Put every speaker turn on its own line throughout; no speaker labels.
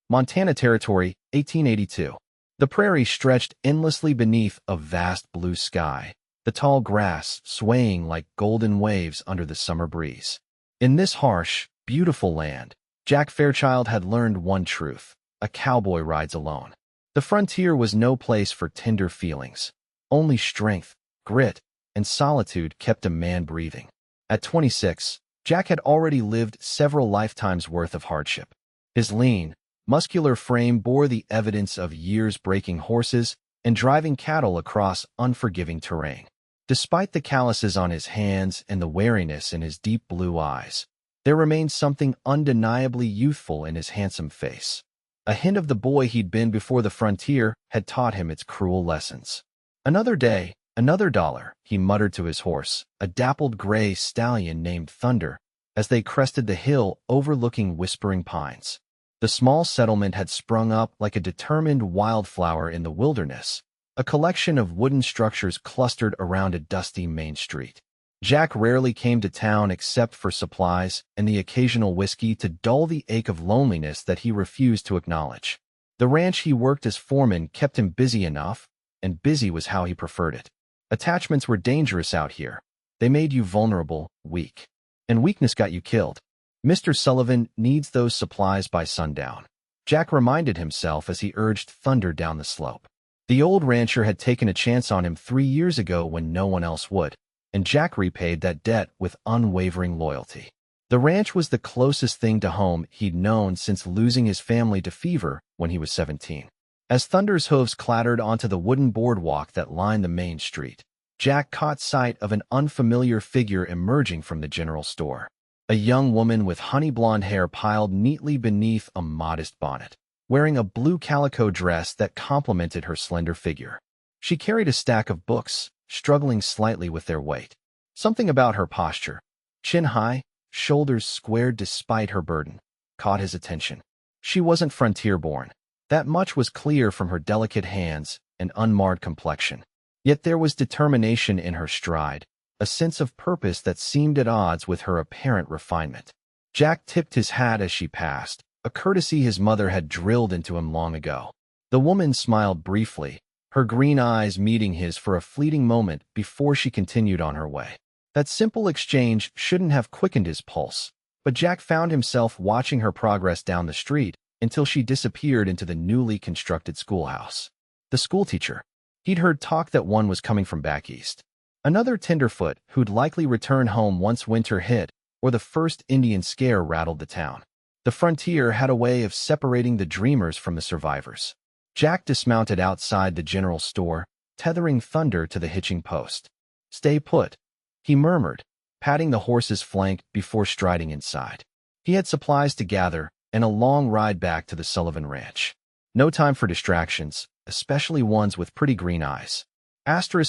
Montana Territory, 1882. The prairie stretched endlessly beneath a vast blue sky, the tall grass swaying like golden waves under the summer breeze. In this harsh, beautiful land, Jack Fairchild had learned one truth: a cowboy rides alone. The frontier was no place for tender feelings. Only strength, grit, and solitude kept a man breathing. At 26, Jack had already lived several lifetimes' worth of hardship. His lean, muscular frame bore the evidence of years breaking horses and driving cattle across unforgiving terrain. Despite the calluses on his hands and the wariness in his deep blue eyes, there remained something undeniably youthful in his handsome face. A hint of the boy he'd been before the frontier had taught him its cruel lessons. "Another day, another dollar," he muttered to his horse, a dappled gray stallion named Thunder, as they crested the hill overlooking Whispering Pines. The small settlement had sprung up like a determined wildflower in the wilderness, a collection of wooden structures clustered around a dusty main street. Jack rarely came to town except for supplies and the occasional whiskey to dull the ache of loneliness that he refused to acknowledge. The ranch he worked as foreman kept him busy enough, and busy was how he preferred it. Attachments were dangerous out here. They made you vulnerable, weak. And weakness got you killed. Mr. Sullivan needs those supplies by sundown, Jack reminded himself as he urged Thunder down the slope. The old rancher had taken a chance on him 3 years ago when no one else would, and Jack repaid that debt with unwavering loyalty. The ranch was the closest thing to home he'd known since losing his family to fever when he was 17. As Thunder's hooves clattered onto the wooden boardwalk that lined the main street, Jack caught sight of an unfamiliar figure emerging from the general store. A young woman with honey-blonde hair piled neatly beneath a modest bonnet, wearing a blue calico dress that complemented her slender figure. She carried a stack of books, struggling slightly with their weight. Something about her posture, chin high, shoulders squared despite her burden, caught his attention. She wasn't frontier-born. That much was clear from her delicate hands and unmarred complexion. Yet there was determination in her stride, a sense of purpose that seemed at odds with her apparent refinement. Jack tipped his hat as she passed, a courtesy his mother had drilled into him long ago. The woman smiled briefly, her green eyes meeting his for a fleeting moment before she continued on her way. That simple exchange shouldn't have quickened his pulse, but Jack found himself watching her progress down the street until she disappeared into the newly constructed schoolhouse. The schoolteacher. He'd heard talk that one was coming from back east. Another tenderfoot who'd likely return home once winter hit or the first Indian scare rattled the town. The frontier had a way of separating the dreamers from the survivors. Jack dismounted outside the general store, tethering Thunder to the hitching post. "Stay put," he murmured, patting the horse's flank before striding inside. He had supplies to gather and a long ride back to the Sullivan Ranch. No time for distractions, especially ones with pretty green eyes.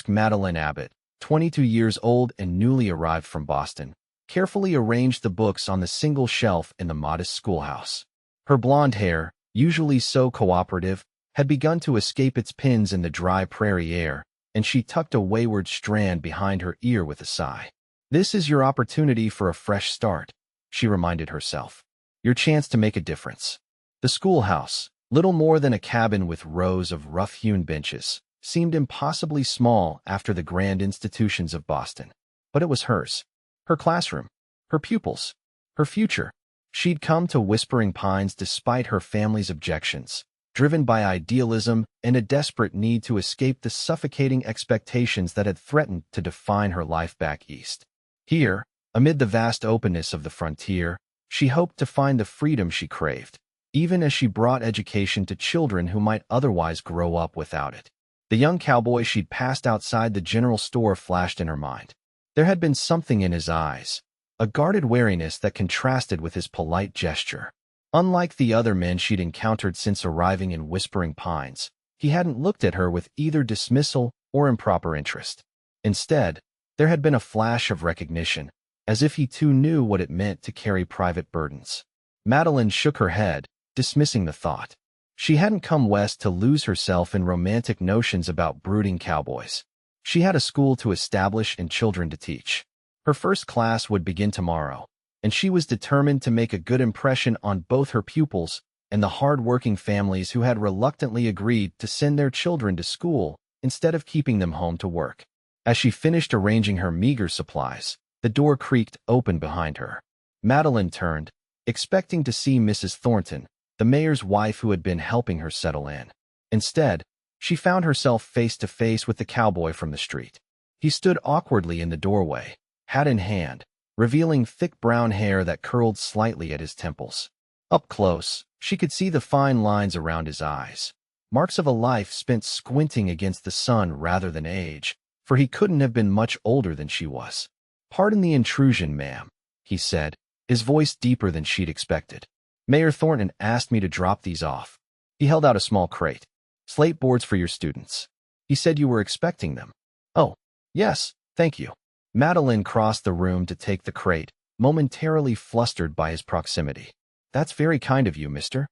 Madeline Abbott, 22 years old and newly arrived from Boston, carefully arranged the books on the single shelf in the modest schoolhouse. Her blonde hair, usually so cooperative, had begun to escape its pins in the dry prairie air, and she tucked a wayward strand behind her ear with a sigh. "This is your opportunity for a fresh start," she reminded herself. "Your chance to make a difference." The schoolhouse, little more than a cabin with rows of rough-hewn benches, seemed impossibly small after the grand institutions of Boston. But it was hers. Her classroom. Her pupils. Her future. She'd come to Whispering Pines despite her family's objections, driven by idealism and a desperate need to escape the suffocating expectations that had threatened to define her life back east. Here, amid the vast openness of the frontier, she hoped to find the freedom she craved, even as she brought education to children who might otherwise grow up without it. The young cowboy she'd passed outside the general store flashed in her mind. There had been something in his eyes, a guarded wariness that contrasted with his polite gesture. Unlike the other men she'd encountered since arriving in Whispering Pines, he hadn't looked at her with either dismissal or improper interest. Instead, there had been a flash of recognition, as if he too knew what it meant to carry private burdens. Madeline shook her head, dismissing the thought. She hadn't come west to lose herself in romantic notions about brooding cowboys. She had a school to establish and children to teach. Her first class would begin tomorrow, and she was determined to make a good impression on both her pupils and the hard-working families who had reluctantly agreed to send their children to school instead of keeping them home to work. As she finished arranging her meager supplies, the door creaked open behind her. Madeline turned, expecting to see Mrs. Thornton, the mayor's wife who had been helping her settle in. Instead, she found herself face to face with the cowboy from the street. He stood awkwardly in the doorway, hat in hand, revealing thick brown hair that curled slightly at his temples. Up close, she could see the fine lines around his eyes, marks of a life spent squinting against the sun rather than age, for he couldn't have been much older than she was. "Pardon the intrusion, ma'am," he said, his voice deeper than she'd expected. "Mayor Thornton asked me to drop these off." He held out a small crate. "Slate boards for your students. He said you were expecting them." "Oh, yes, thank you." Madeline crossed the room to take the crate, momentarily flustered by his proximity. "That's very kind of you, Mr.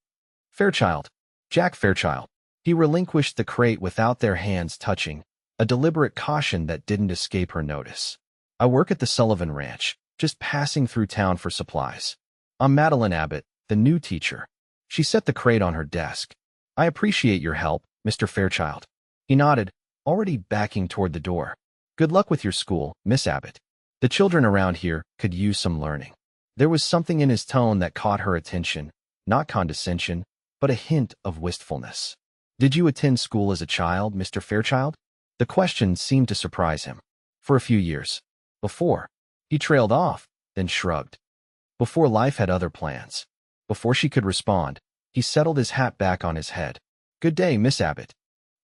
Fairchild. Jack Fairchild." He relinquished the crate without their hands touching, a deliberate caution that didn't escape her notice. "I work at the Sullivan Ranch, just passing through town for supplies. I'm Madeline Abbott, the new teacher." She set the crate on her desk. "I appreciate your help, Mr. Fairchild." He nodded, already backing toward the door. "Good luck with your school, Miss Abbott. The children around here could use some learning." There was something in his tone that caught her attention, not condescension, but a hint of wistfulness. "Did you attend school as a child, Mr. Fairchild?" The question seemed to surprise him. "For a few years. Before." He trailed off, then shrugged. Before life had other plans. Before she could respond, he settled his hat back on his head. "Good day, Miss Abbott."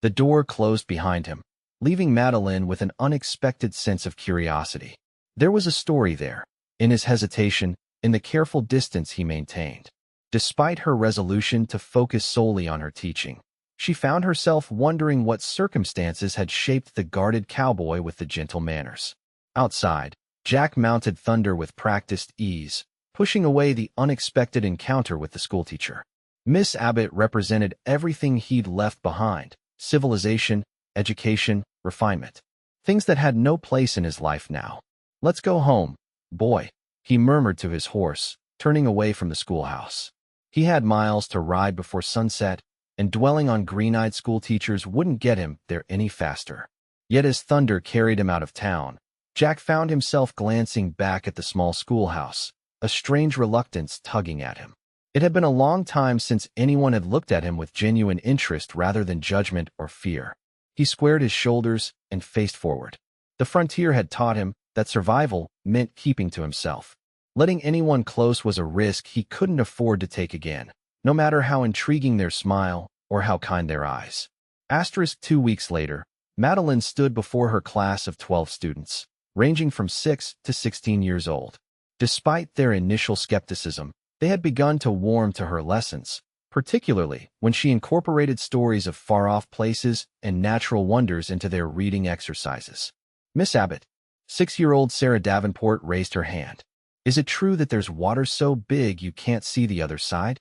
The door closed behind him, leaving Madeline with an unexpected sense of curiosity. There was a story there, in his hesitation, in the careful distance he maintained. Despite her resolution to focus solely on her teaching, she found herself wondering what circumstances had shaped the guarded cowboy with the gentle manners. Outside, Jack mounted Thunder with practiced ease, pushing away the unexpected encounter with the schoolteacher. Miss Abbott represented everything he'd left behind: civilization, education, refinement. Things that had no place in his life now. "Let's go home, boy," he murmured to his horse, turning away from the schoolhouse. He had miles to ride before sunset, and dwelling on green-eyed schoolteachers wouldn't get him there any faster. Yet as Thunder carried him out of town, Jack found himself glancing back at the small schoolhouse, a strange reluctance tugging at him. It had been a long time since anyone had looked at him with genuine interest rather than judgment or fear. He squared his shoulders and faced forward. The frontier had taught him that survival meant keeping to himself. Letting anyone close was a risk he couldn't afford to take again, no matter how intriguing their smile or how kind their eyes. 2 weeks later, Madeline stood before her class of 12 students, ranging from 6 to 16 years old. Despite their initial skepticism, they had begun to warm to her lessons, particularly when she incorporated stories of far-off places and natural wonders into their reading exercises. "Miss Abbott." 6-year-old Sarah Davenport raised her hand. "Is it true that there's water so big you can't see the other side?"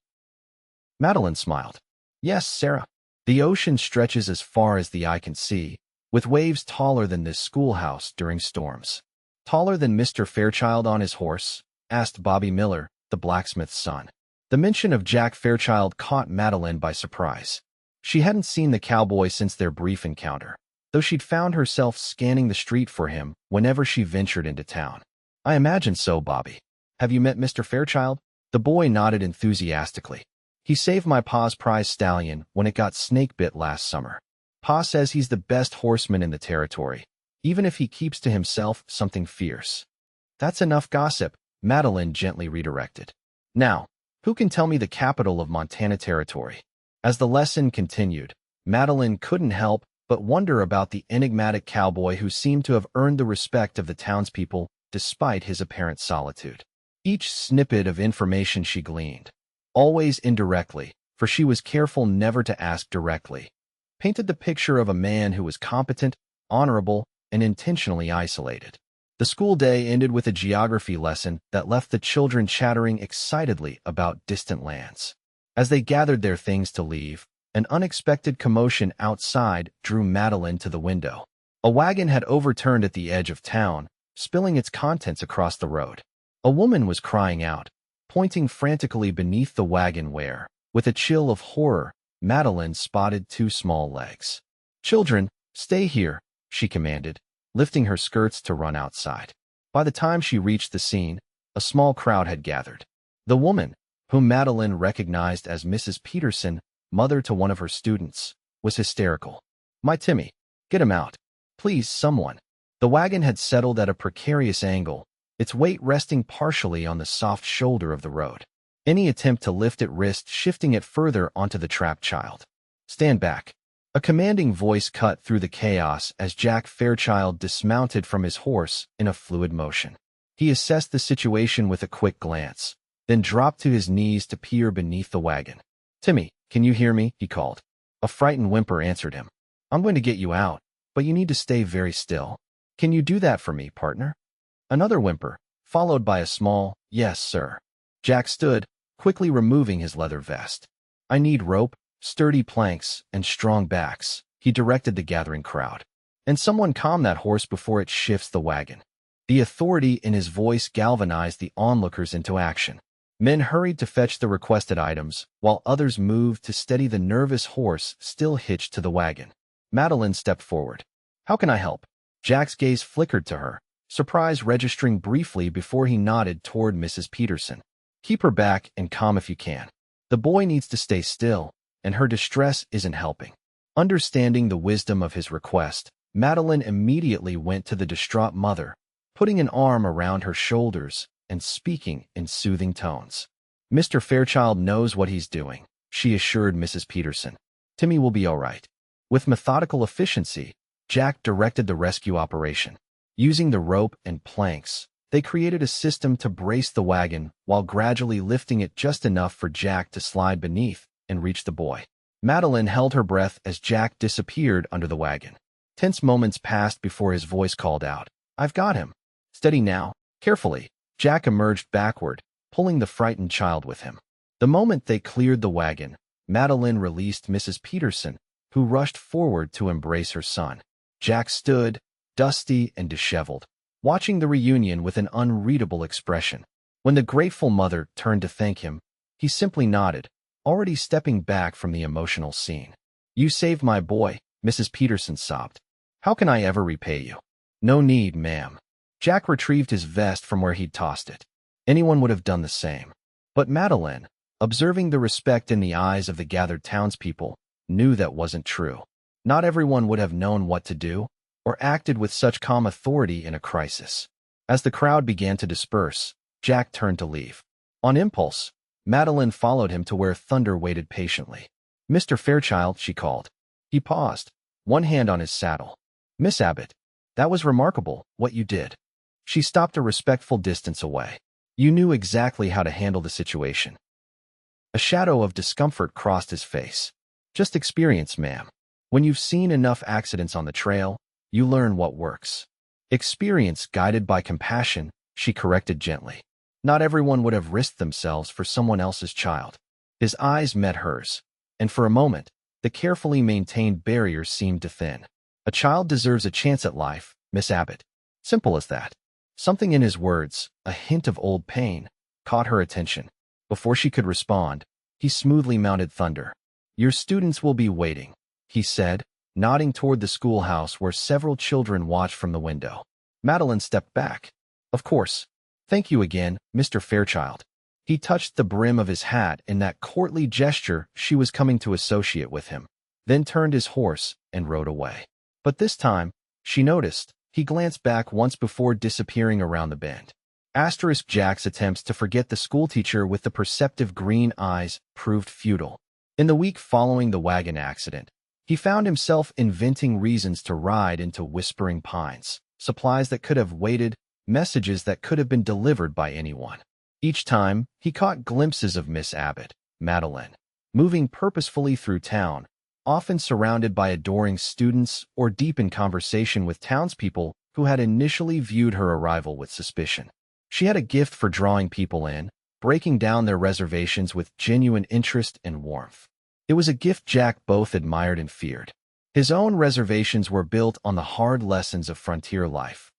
Madeline smiled. "Yes, Sarah. The ocean stretches as far as the eye can see, with waves taller than this schoolhouse during storms." "Taller than Mr. Fairchild on his horse?" asked Bobby Miller, the blacksmith's son. The mention of Jack Fairchild caught Madeline by surprise. She hadn't seen the cowboy since their brief encounter, though she'd found herself scanning the street for him whenever she ventured into town. "I imagine so, Bobby. Have you met Mr. Fairchild?" The boy nodded enthusiastically. "He saved my pa's prize stallion when it got snake-bit last summer. Pa says he's the best horseman in the territory, even if he keeps to himself something fierce." "That's enough gossip," Madeline gently redirected. "Now, who can tell me the capital of Montana Territory?" As the lesson continued, Madeline couldn't help but wonder about the enigmatic cowboy who seemed to have earned the respect of the townspeople despite his apparent solitude. Each snippet of information she gleaned, always indirectly, for she was careful never to ask directly, painted the picture of a man who was competent, honorable, and intentionally isolated. The school day ended with a geography lesson that left the children chattering excitedly about distant lands. As they gathered their things to leave, an unexpected commotion outside drew Madeline to the window. A wagon had overturned at the edge of town, spilling its contents across the road. A woman was crying out, pointing frantically beneath the wagon where, With a chill of horror, Madeline spotted two small legs. "Children, stay here," she commanded, lifting her skirts to run outside. By the time she reached the scene, a small crowd had gathered. The woman, whom Madeline recognized as Mrs. Peterson, mother to one of her students, was hysterical. "My Timmy, get him out. Please, someone." The wagon had settled at a precarious angle, its weight resting partially on the soft shoulder of the road. Any attempt to lift it risked shifting it further onto the trapped child. "Stand back." A commanding voice cut through the chaos as Jack Fairchild dismounted from his horse in a fluid motion. He assessed the situation with a quick glance, then dropped to his knees to peer beneath the wagon. "Timmy, can you hear me?" he called. A frightened whimper answered him. "I'm going to get you out, but you need to stay very still. Can you do that for me, partner?" Another whimper, followed by a small, "Yes, sir." Jack stood, quickly removing his leather vest. "I need rope, sturdy planks, and strong backs," he directed the gathering crowd. "And someone calm that horse before it shifts the wagon." The authority in his voice galvanized the onlookers into action. Men hurried to fetch the requested items, while others moved to steady the nervous horse still hitched to the wagon. Madeline stepped forward. "How can I help?" Jack's gaze flickered to her, surprise registering briefly before he nodded toward Mrs. Peterson. "Keep her back and calm if you can. The boy needs to stay still, and her distress isn't helping." Understanding the wisdom of his request, Madeline immediately went to the distraught mother, putting an arm around her shoulders and speaking in soothing tones. "Mr. Fairchild knows what he's doing," she assured Mrs. Peterson. "Timmy will be all right." With methodical efficiency, Jack directed the rescue operation. Using the rope and planks, they created a system to brace the wagon while gradually lifting it just enough for Jack to slide beneath and reach the boy. Madeline held her breath as Jack disappeared under the wagon. Tense moments passed before his voice called out, "I've got him." "Steady now." Carefully, Jack emerged backward, pulling the frightened child with him. The moment they cleared the wagon, Madeline released Mrs. Peterson, who rushed forward to embrace her son. Jack stood, dusty and disheveled, watching the reunion with an unreadable expression. When the grateful mother turned to thank him, he simply nodded, already stepping back from the emotional scene. "You saved my boy," Mrs. Peterson sobbed. "How can I ever repay you?" "No need, ma'am." Jack retrieved his vest from where he'd tossed it. Anyone would have done the same. But Madeline, observing the respect in the eyes of the gathered townspeople, knew that wasn't true. Not everyone would have known what to do, or acted with such calm authority in a crisis. As the crowd began to disperse, Jack turned to leave. On impulse, Madeline followed him to where Thunder waited patiently. "Mr. Fairchild," she called. He paused, one hand on his saddle. "Miss Abbott, that was remarkable, what you did." She stopped a respectful distance away. "You knew exactly how to handle the situation." A shadow of discomfort crossed his face. "Just experience, ma'am. When you've seen enough accidents on the trail, you learn what works." "Experience guided by compassion," she corrected gently. Not everyone would have risked themselves for someone else's child. His eyes met hers, and for a moment, the carefully maintained barrier seemed to thin. "A child deserves a chance at life, Miss Abbott. Simple as that." Something in his words, a hint of old pain, caught her attention. Before she could respond, he smoothly mounted Thunder. "Your students will be waiting," he said, nodding toward the schoolhouse where several children watched from the window. Madeline stepped back. "Of course. Thank you again, Mr. Fairchild." He touched the brim of his hat in that courtly gesture she was coming to associate with him, then turned his horse and rode away. But this time, she noticed, he glanced back once before disappearing around the bend. Jack's attempts to forget the schoolteacher with the perceptive green eyes proved futile. In the week following the wagon accident, he found himself inventing reasons to ride into Whispering Pines, supplies that could have waited, messages that could have been delivered by anyone. Each time, he caught glimpses of Miss Abbott, Madeline, moving purposefully through town, often surrounded by adoring students or deep in conversation with townspeople who had initially viewed her arrival with suspicion. She had a gift for drawing people in, breaking down their reservations with genuine interest and warmth. It was a gift Jack both admired and feared. His own reservations were built on the hard lessons of frontier life.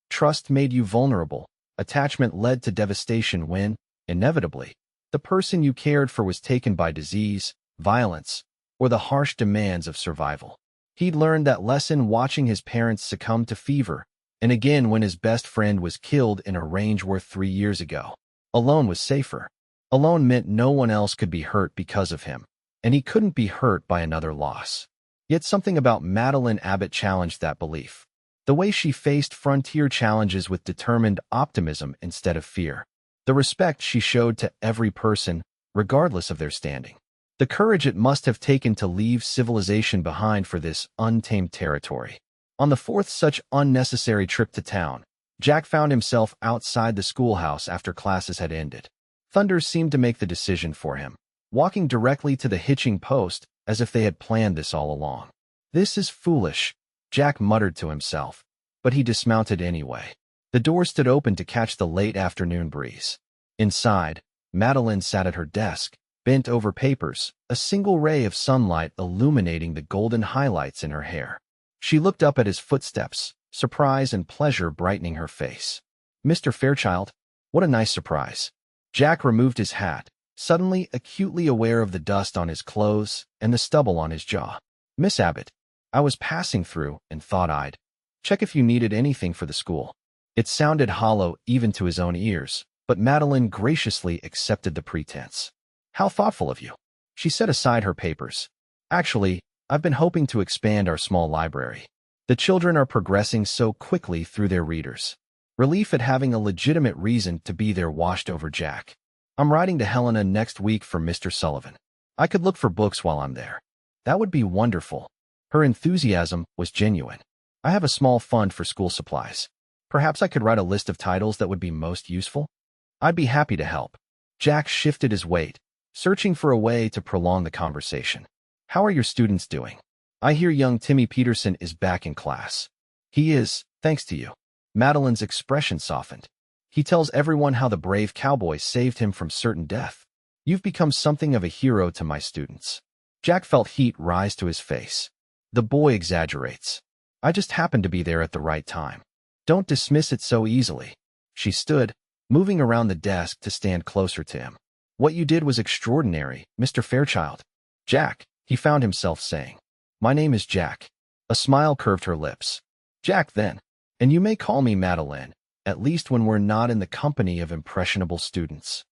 Trust made you vulnerable. Attachment led to devastation when, inevitably, The person you cared for was taken by disease, violence, or the harsh demands of survival. He'd learned that lesson watching his parents succumb to fever, and again when his best friend was killed in a range war 3 years ago. Alone was safer. Alone meant no one else could be hurt because of him, and he couldn't be hurt by another loss. Yet something about Madeline Abbott challenged that belief. The way she faced frontier challenges with determined optimism instead of fear. The respect she showed to every person, regardless of their standing. The courage it must have taken to leave civilization behind for this untamed territory. On the fourth such unnecessary trip to town, Jack found himself outside the schoolhouse after classes had ended. Thunder seemed to make the decision for him, walking directly to the hitching post as if they had planned this all along. "This is foolish," Jack muttered to himself, but he dismounted anyway. The door stood open to catch the late afternoon breeze. Inside, Madeline sat at her desk, bent over papers, a single ray of sunlight illuminating the golden highlights in her hair. She looked up at his footsteps, surprise and pleasure brightening her face. "Mr. Fairchild, what a nice surprise." Jack removed his hat, suddenly acutely aware of the dust on his clothes and the stubble on his jaw. "Miss Abbott, I was passing through and thought I'd check if you needed anything for the school." It sounded hollow even to his own ears, but Madeline graciously accepted the pretense. "How thoughtful of you." She set aside her papers. "Actually, I've been hoping to expand our small library. The children are progressing so quickly through their readers." Relief at having a legitimate reason to be there washed over Jack. "I'm writing to Helena next week for Mr. Sullivan. I could look for books while I'm there." "That would be wonderful." Her enthusiasm was genuine. "I have a small fund for school supplies. Perhaps I could write a list of titles that would be most useful." "I'd be happy to help." Jack shifted his weight, searching for a way to prolong the conversation. "How are your students doing? I hear young Timmy Peterson is back in class." "He is, thanks to you." Madeline's expression softened. "He tells everyone how the brave Cowboy saved him from certain death. You've become something of a hero to my students." Jack felt heat rise to his face. "The boy exaggerates. I just happened to be there at the right time. Don't dismiss it so easily." She stood, moving around the desk to stand closer to him. "What you did was extraordinary, Mr. Fairchild." "Jack," he found himself saying. "My name is Jack." A smile curved her lips. "Jack, then. And you may call me Madeline, at least when we're not in the company of impressionable students."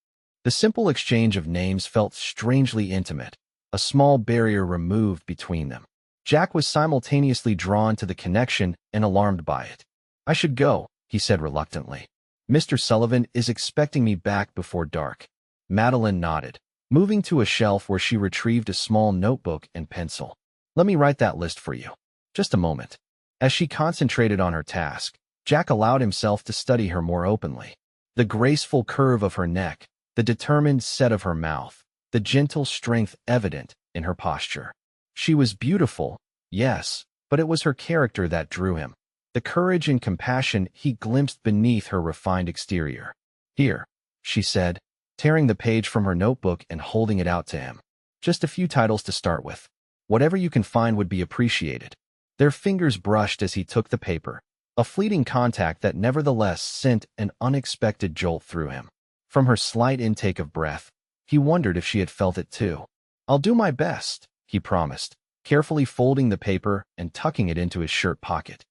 The simple exchange of names felt strangely intimate, a small barrier removed between them. Jack was simultaneously drawn to the connection and alarmed by it. "I should go," he said reluctantly. "Mr. Sullivan is expecting me back before dark." Madeline nodded, moving to a shelf where she retrieved a small notebook and pencil. "Let me write that list for you." "Just a moment." As she concentrated on her task, Jack allowed himself to study her more openly. The graceful curve of her neck, the determined set of her mouth, the gentle strength evident in her posture. She was beautiful, yes, but it was her character that drew him. The courage and compassion he glimpsed beneath her refined exterior. "Here," she said, tearing the page from her notebook and holding it out to him. "Just a few titles to start with. Whatever you can find would be appreciated." Their fingers brushed as he took the paper, a fleeting contact that nevertheless sent an unexpected jolt through him. From her slight intake of breath, he wondered if she had felt it too. "I'll do my best," he promised, carefully folding the paper and tucking it into his shirt pocket.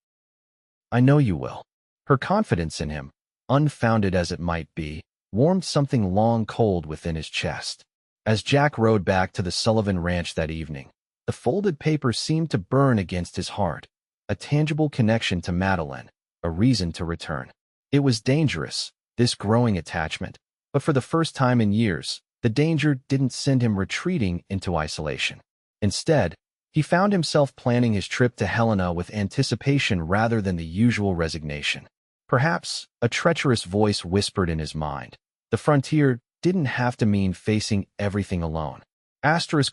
"I know you will." Her confidence in him, unfounded as it might be, warmed something long cold within his chest. As Jack rode back to the Sullivan Ranch that evening, the folded paper seemed to burn against his heart, a tangible connection to Madeline, a reason to return. It was dangerous, this growing attachment, but for the first time in years, the danger didn't send him retreating into isolation. Instead, he found himself planning his trip to Helena with anticipation rather than the usual resignation. Perhaps, a treacherous voice whispered in his mind, the frontier didn't have to mean facing everything alone.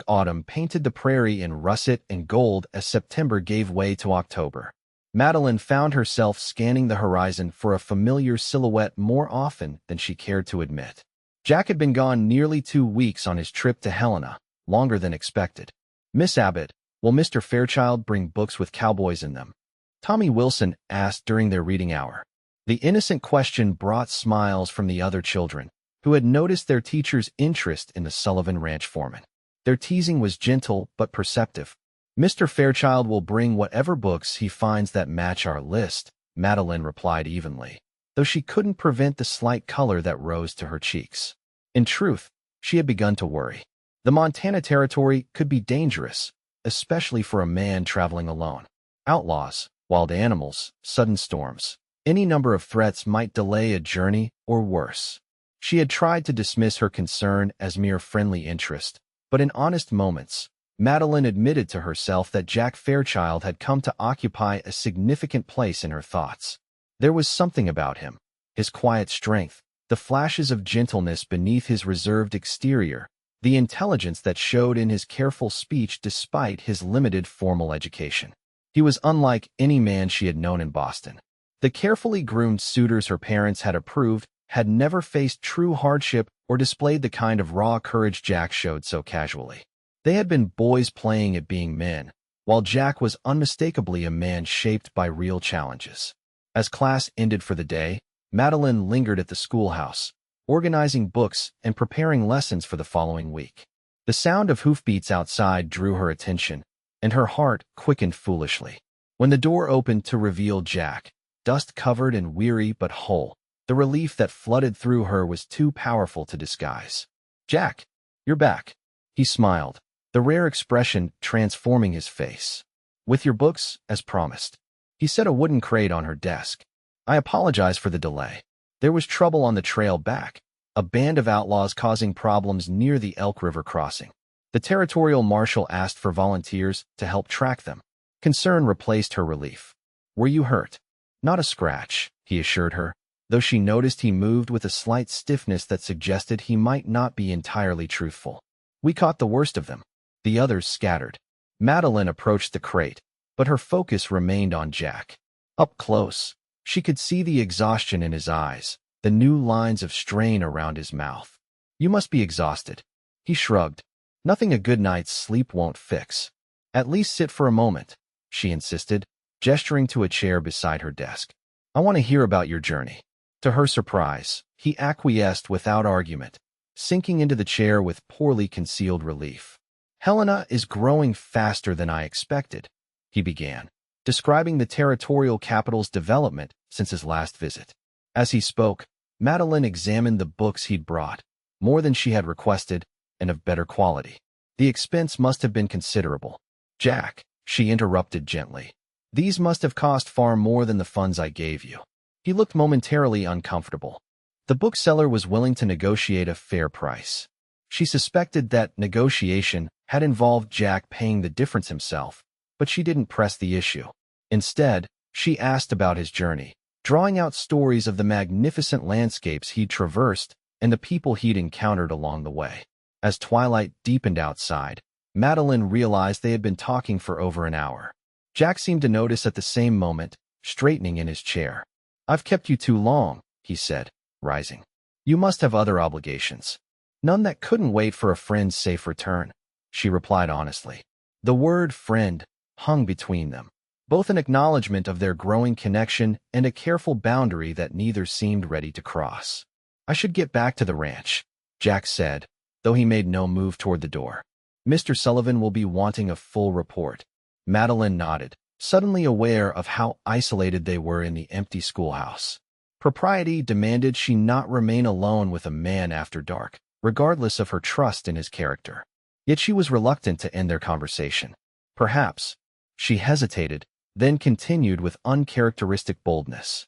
Autumn painted the prairie in russet and gold as September gave way to October. Madeline found herself scanning the horizon for a familiar silhouette more often than she cared to admit. Jack had been gone nearly 2 weeks on his trip to Helena, longer than expected. "Miss Abbott, will Mr. Fairchild bring books with cowboys in them?" Tommy Wilson asked during their reading hour. The innocent question brought smiles from the other children, who had noticed their teacher's interest in the Sullivan Ranch foreman. Their teasing was gentle but perceptive. "Mr. Fairchild will bring whatever books he finds that match our list," Madeline replied evenly, though she couldn't prevent the slight color that rose to her cheeks. In truth, she had begun to worry. The Montana Territory could be dangerous, especially for a man traveling alone. Outlaws, wild animals, sudden storms. Any number of threats might delay a journey or worse. She had tried to dismiss her concern as mere friendly interest, but in honest moments, Madeline admitted to herself that Jack Fairchild had come to occupy a significant place in her thoughts. There was something about him, his quiet strength, the flashes of gentleness beneath his reserved exterior, the intelligence that showed in his careful speech despite his limited formal education. He was unlike any man she had known in Boston. The carefully groomed suitors her parents had approved had never faced true hardship or displayed the kind of raw courage Jack showed so casually. They had been boys playing at being men, while Jack was unmistakably a man shaped by real challenges. As class ended for the day, Madeline lingered at the schoolhouse, organizing books and preparing lessons for the following week. The sound of hoofbeats outside drew her attention, and her heart quickened foolishly. When the door opened to reveal Jack, dust-covered and weary but whole, the relief that flooded through her was too powerful to disguise. "Jack, you're back," he smiled, the rare expression transforming his face. "With your books, as promised." He set a wooden crate on her desk. "I apologize for the delay. There was trouble on the trail back, a band of outlaws causing problems near the Elk River crossing. The territorial marshal asked for volunteers to help track them." Concern replaced her relief. "Were you hurt?" "Not a scratch," he assured her, though she noticed he moved with a slight stiffness that suggested he might not be entirely truthful. "We caught the worst of them." The others scattered. Madeline approached the crate, but her focus remained on Jack. Up close, she could see the exhaustion in his eyes, the new lines of strain around his mouth. "You must be exhausted." He shrugged. "Nothing a good night's sleep won't fix." "At least sit for a moment," she insisted, gesturing to a chair beside her desk. "I want to hear about your journey." To her surprise, he acquiesced without argument, sinking into the chair with poorly concealed relief. "Helena is growing faster than I expected," he began, describing the territorial capital's development since his last visit. As he spoke, Madeline examined the books he'd brought, more than she had requested, and of better quality. The expense must have been considerable. "Jack," she interrupted gently, "these must have cost far more than the funds I gave you." He looked momentarily uncomfortable. The bookseller was willing to negotiate a fair price. She suspected that negotiation had involved Jack paying the difference himself, but she didn't press the issue. Instead, she asked about his journey, drawing out stories of the magnificent landscapes he'd traversed and the people he'd encountered along the way. As twilight deepened outside, Madeline realized they had been talking for over an hour. Jack seemed to notice at the same moment, straightening in his chair. "I've kept you too long," he said, rising. "You must have other obligations." "None that couldn't wait for a friend's safe return," she replied honestly. The word friend hung between them, both an acknowledgement of their growing connection and a careful boundary that neither seemed ready to cross. "I should get back to the ranch," Jack said, though he made no move toward the door. "Mr. Sullivan will be wanting a full report." Madeline nodded, suddenly aware of how isolated they were in the empty schoolhouse. Propriety demanded she not remain alone with a man after dark, regardless of her trust in his character. Yet she was reluctant to end their conversation. "Perhaps," she hesitated, then continued with uncharacteristic boldness.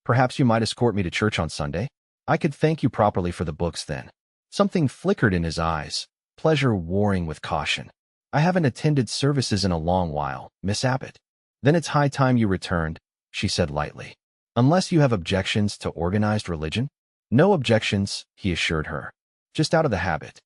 "Perhaps you might escort me to church on Sunday? I could thank you properly for the books then." Something flickered in his eyes, pleasure warring with caution. "I haven't attended services in a long while, Miss Abbott." "Then it's high time you returned," she said lightly. "Unless you have objections to organized religion?" "No objections," he assured her. "Just out of the habit."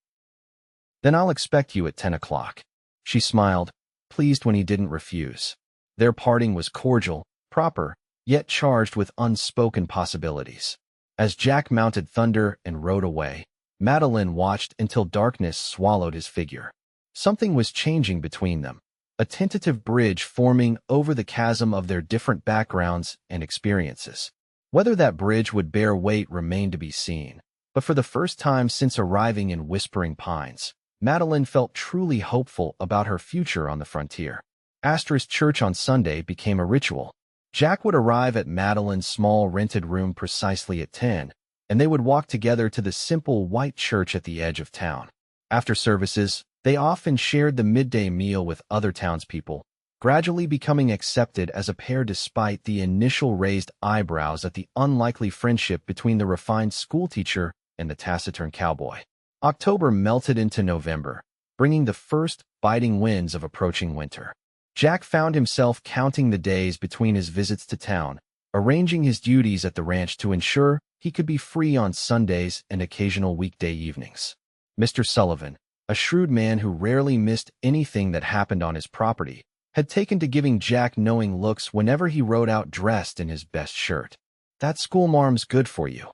"Then I'll expect you at 10 o'clock. She smiled, pleased when he didn't refuse. Their parting was cordial, proper, yet charged with unspoken possibilities. As Jack mounted Thunder and rode away, Madeline watched until darkness swallowed his figure. Something was changing between them, a tentative bridge forming over the chasm of their different backgrounds and experiences. Whether that bridge would bear weight remained to be seen, But for the first time since arriving in Whispering Pines, Madeline felt truly hopeful about her future on the frontier. Asterisk church on Sunday became a ritual. Jack would arrive at Madeline's small rented room precisely at 10, and they would walk together to the simple white church at the edge of town. After services, they often shared the midday meal with other townspeople, gradually becoming accepted as a pair despite the initial raised eyebrows at the unlikely friendship between the refined schoolteacher and the taciturn cowboy. October melted into November, bringing the first biting winds of approaching winter. Jack found himself counting the days between his visits to town, arranging his duties at the ranch to ensure he could be free on Sundays and occasional weekday evenings. Mr. Sullivan, a shrewd man who rarely missed anything that happened on his property, had taken to giving Jack knowing looks whenever he rode out dressed in his best shirt. "That schoolmarm's good for you,"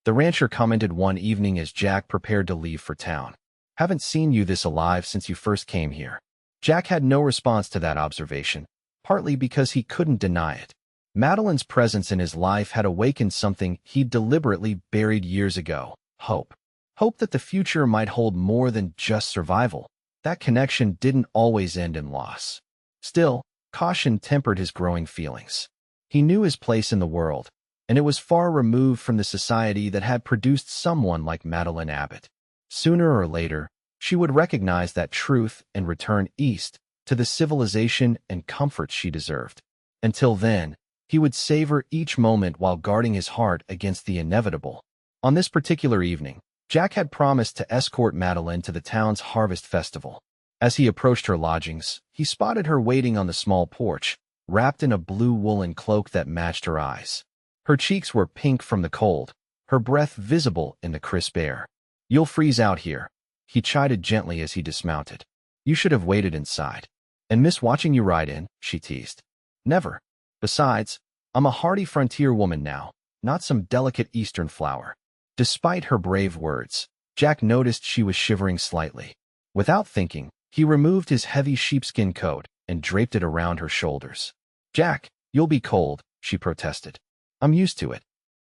the rancher commented one evening as Jack prepared to leave for town. "Haven't seen you this alive since you first came here." Jack had no response to that observation, partly because he couldn't deny it. Madeline's presence in his life had awakened something he'd deliberately buried years ago: hope. Hope that the future might hold more than just survival. That connection didn't always end in loss. Still, caution tempered his growing feelings. He knew his place in the world, and it was far removed from the society that had produced someone like Madeline Abbott. Sooner or later, she would recognize that truth and return east to the civilization and comfort she deserved. Until then, he would savor each moment while guarding his heart against the inevitable. On this particular evening, Jack had promised to escort Madeline to the town's harvest festival. As he approached her lodgings, he spotted her waiting on the small porch, wrapped in a blue woolen cloak that matched her eyes. Her cheeks were pink from the cold, her breath visible in the crisp air. "You'll freeze out here," he chided gently as he dismounted. "You should have waited inside. And miss watching you ride in," she teased. "Never. Besides, I'm a hardy frontier woman now, not some delicate eastern flower." Despite her brave words, Jack noticed she was shivering slightly. Without thinking, he removed his heavy sheepskin coat and draped it around her shoulders. "Jack, you'll be cold," she protested. "I'm used to it."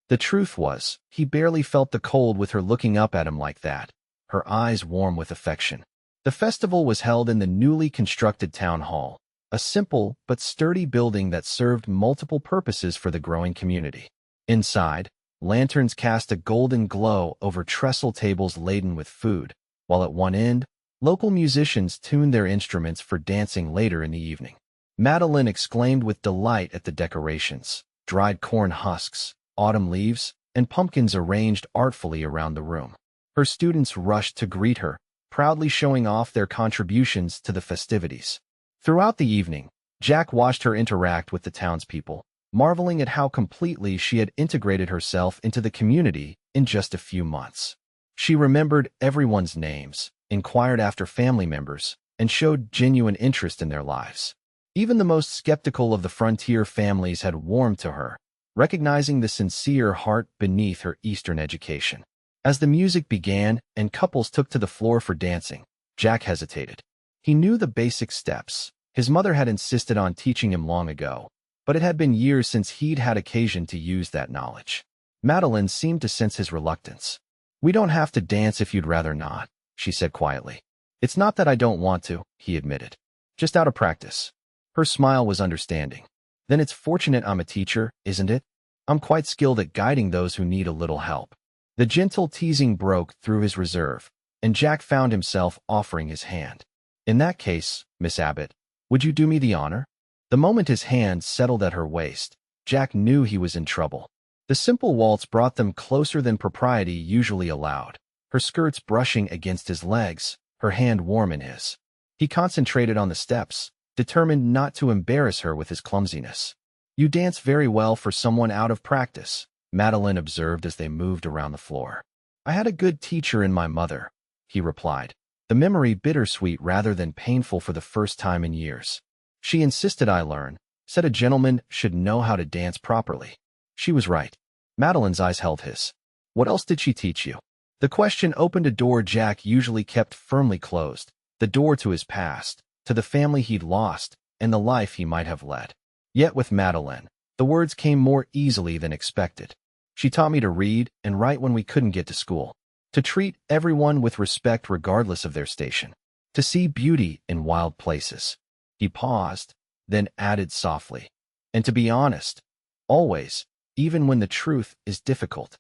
The truth was, he barely felt the cold with her looking up at him like that, her eyes warm with affection. The festival was held in the newly constructed town hall, a simple but sturdy building that served multiple purposes for the growing community. Inside, lanterns cast a golden glow over trestle tables laden with food, while at one end, local musicians tuned their instruments for dancing later in the evening. Madeline exclaimed with delight at the decorations: dried corn husks, autumn leaves, and pumpkins arranged artfully around the room. Her students rushed to greet her, proudly showing off their contributions to the festivities. Throughout the evening, Jack watched her interact with the townspeople, marveling at how completely she had integrated herself into the community in just a few months. She remembered everyone's names, inquired after family members, and showed genuine interest in their lives. Even the most skeptical of the frontier families had warmed to her, recognizing the sincere heart beneath her Eastern education. As the music began and couples took to the floor for dancing, Jack hesitated. He knew the basic steps. His mother had insisted on teaching him long ago, but it had been years since he'd had occasion to use that knowledge. Madeline seemed to sense his reluctance. "We don't have to dance if you'd rather not," she said quietly. "It's not that I don't want to," he admitted. "Just out of practice." Her smile was understanding. "Then it's fortunate I'm a teacher, isn't it? I'm quite skilled at guiding those who need a little help." The gentle teasing broke through his reserve, and Jack found himself offering his hand. "In that case, Miss Abbott, would you do me the honor?" The moment his hand settled at her waist, Jack knew he was in trouble. The simple waltz brought them closer than propriety usually allowed, her skirts brushing against his legs, her hand warm in his. He concentrated on the steps, determined not to embarrass her with his clumsiness. "You dance very well for someone out of practice," Madeline observed as they moved around the floor. "I had a good teacher in my mother," he replied, the memory bittersweet rather than painful for the first time in years. "She insisted I learn, said a gentleman should know how to dance properly." She was right. Madeline's eyes held his. "What else did she teach you?" The question opened a door Jack usually kept firmly closed, the door to his past, to the family he'd lost, and the life he might have led. Yet with Madeline, the words came more easily than expected. "She taught me to read and write when we couldn't get to school." to treat everyone with respect regardless of their station, to see beauty in wild places. He paused, then added softly, and to be honest, always, even when the truth is difficult.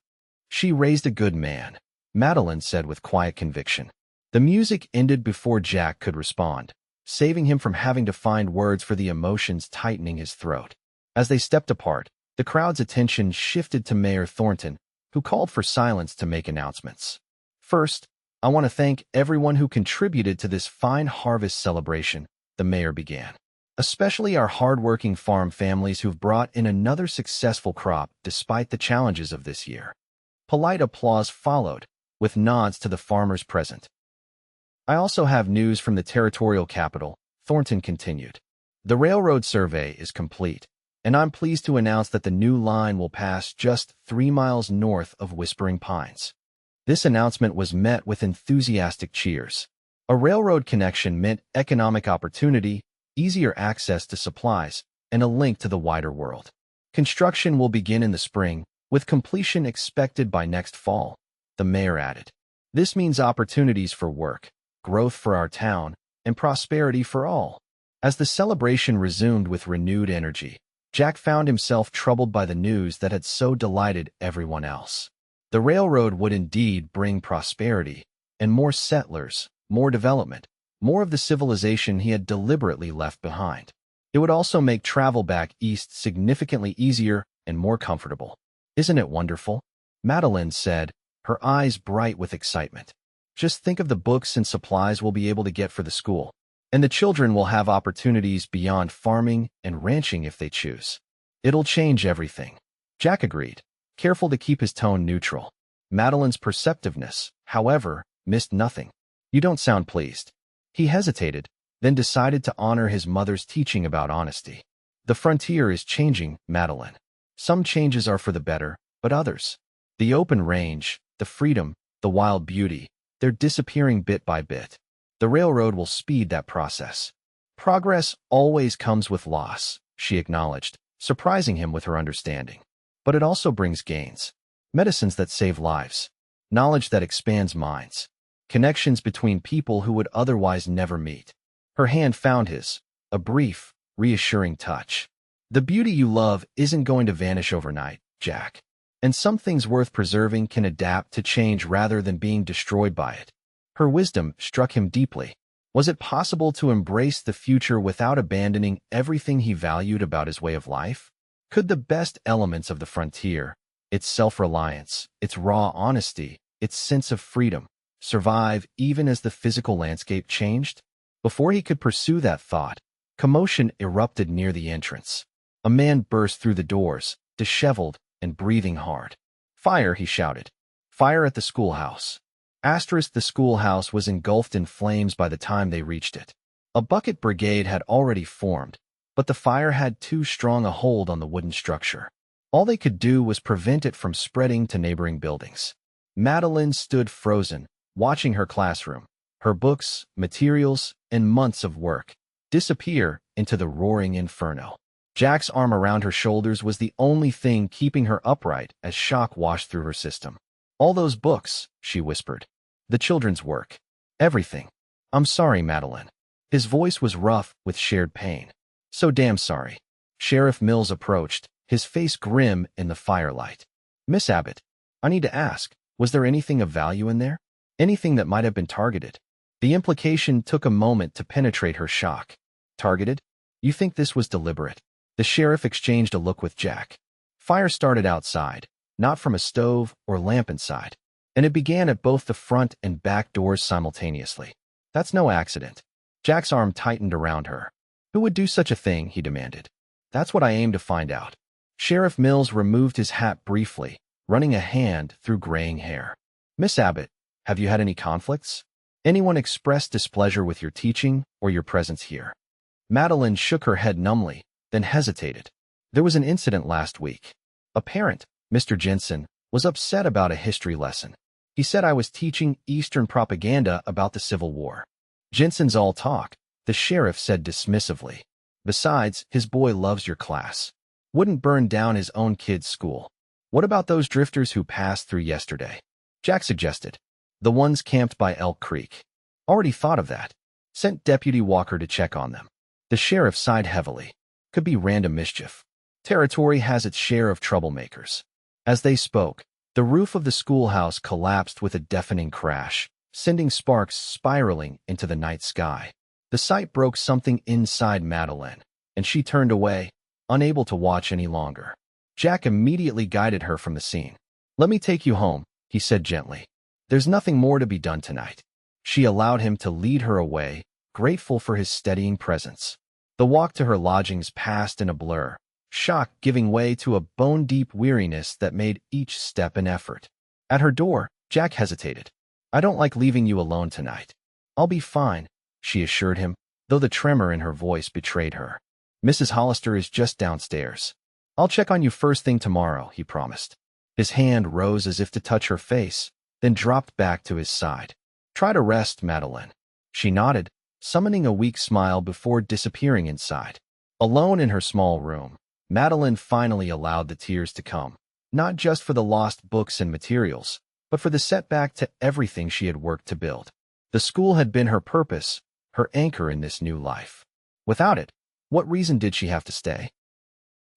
She raised a good man, Madeline said with quiet conviction. The music ended before Jack could respond, saving him from having to find words for the emotions tightening his throat. As they stepped apart, the crowd's attention shifted to Mayor Thornton, who called for silence to make announcements. First, I want to thank everyone who contributed to this fine harvest celebration, the mayor began. Especially our hard-working farm families who've brought in another successful crop despite the challenges of this year. Polite applause followed, with nods to the farmers present. I also have news from the territorial capital, Thornton continued. The railroad survey is complete, and I'm pleased to announce that the new line will pass just 3 miles north of Whispering Pines. This announcement was met with enthusiastic cheers. A railroad connection meant economic opportunity, easier access to supplies, and a link to the wider world. Construction will begin in the spring, with completion expected by next fall, the mayor added. This means opportunities for work, growth for our town, and prosperity for all. As the celebration resumed with renewed energy, Jack found himself troubled by the news that had so delighted everyone else. The railroad would indeed bring prosperity, and more settlers, more development, more of the civilization he had deliberately left behind. It would also make travel back east significantly easier and more comfortable. Isn't it wonderful? Madeline said, her eyes bright with excitement. Just think of the books and supplies we'll be able to get for the school. And the children will have opportunities beyond farming and ranching if they choose. It'll change everything. Jack agreed, careful to keep his tone neutral. Madeline's perceptiveness, however, missed nothing. You don't sound pleased. He hesitated, then decided to honor his mother's teaching about honesty. The frontier is changing, Madeline. Some changes are for the better, but others. The open range, the freedom, the wild beauty, they're disappearing bit by bit. The railroad will speed that process. Progress always comes with loss, she acknowledged, surprising him with her understanding. But it also brings gains. Medicines that save lives. Knowledge that expands minds. Connections between people who would otherwise never meet. Her hand found his, a brief, reassuring touch. The beauty you love isn't going to vanish overnight, Jack. And some things worth preserving can adapt to change rather than being destroyed by it. Her wisdom struck him deeply. Was it possible to embrace the future without abandoning everything he valued about his way of life? Could the best elements of the frontier, its self-reliance, its raw honesty, its sense of freedom, survive even as the physical landscape changed? Before he could pursue that thought, commotion erupted near the entrance. A man burst through the doors, disheveled and breathing hard. Fire, he shouted. Fire at the schoolhouse. The schoolhouse was engulfed in flames by the time they reached it. A bucket brigade had already formed, but the fire had too strong a hold on the wooden structure. All they could do was prevent it from spreading to neighboring buildings. Madeline stood frozen, watching her classroom, her books, materials, and months of work disappear into the roaring inferno. Jack's arm around her shoulders was the only thing keeping her upright as shock washed through her system. All those books, she whispered. The children's work. Everything. I'm sorry, Madeline. His voice was rough with shared pain. So damn sorry. Sheriff Mills approached, his face grim in the firelight. Miss Abbott, I need to ask, was there anything of value in there? Anything that might have been targeted? The implication took a moment to penetrate her shock. Targeted? You think this was deliberate? The sheriff exchanged a look with Jack. Fire started outside, not from a stove or lamp inside, and it began at both the front and back doors simultaneously. That's no accident. Jack's arm tightened around her. Who would do such a thing, he demanded. That's what I aim to find out. Sheriff Mills removed his hat briefly, running a hand through graying hair. Miss Abbott, have you had any conflicts? Anyone expressed displeasure with your teaching or your presence here? Madeline shook her head numbly, then hesitated. There was an incident last week. A parent, Mr. Jensen, was upset about a history lesson. He said I was teaching Eastern propaganda about the Civil War. Jensen's all talk, the sheriff said dismissively. Besides, his boy loves your class. Wouldn't burn down his own kid's school. What about those drifters who passed through yesterday? Jack suggested. The ones camped by Elk Creek. Already thought of that. Sent Deputy Walker to check on them. The sheriff sighed heavily. Could be random mischief. Territory has its share of troublemakers. As they spoke, the roof of the schoolhouse collapsed with a deafening crash, sending sparks spiraling into the night sky. The sight broke something inside Madeline, and she turned away, unable to watch any longer. Jack immediately guided her from the scene. "Let me take you home," he said gently. "There's nothing more to be done tonight." She allowed him to lead her away, grateful for his steadying presence. The walk to her lodgings passed in a blur, shock giving way to a bone-deep weariness that made each step an effort. At her door, Jack hesitated. "I don't like leaving you alone tonight." "I'll be fine," she assured him, though the tremor in her voice betrayed her. "Mrs. Hollister is just downstairs. I'll check on you first thing tomorrow," he promised. His hand rose as if to touch her face, then dropped back to his side. "Try to rest, Madeline." She nodded, summoning a weak smile before disappearing inside. Alone in her small room, Madeline finally allowed the tears to come, not just for the lost books and materials, but for the setback to everything she had worked to build. The school had been her purpose, her anchor in this new life. Without it, what reason did she have to stay?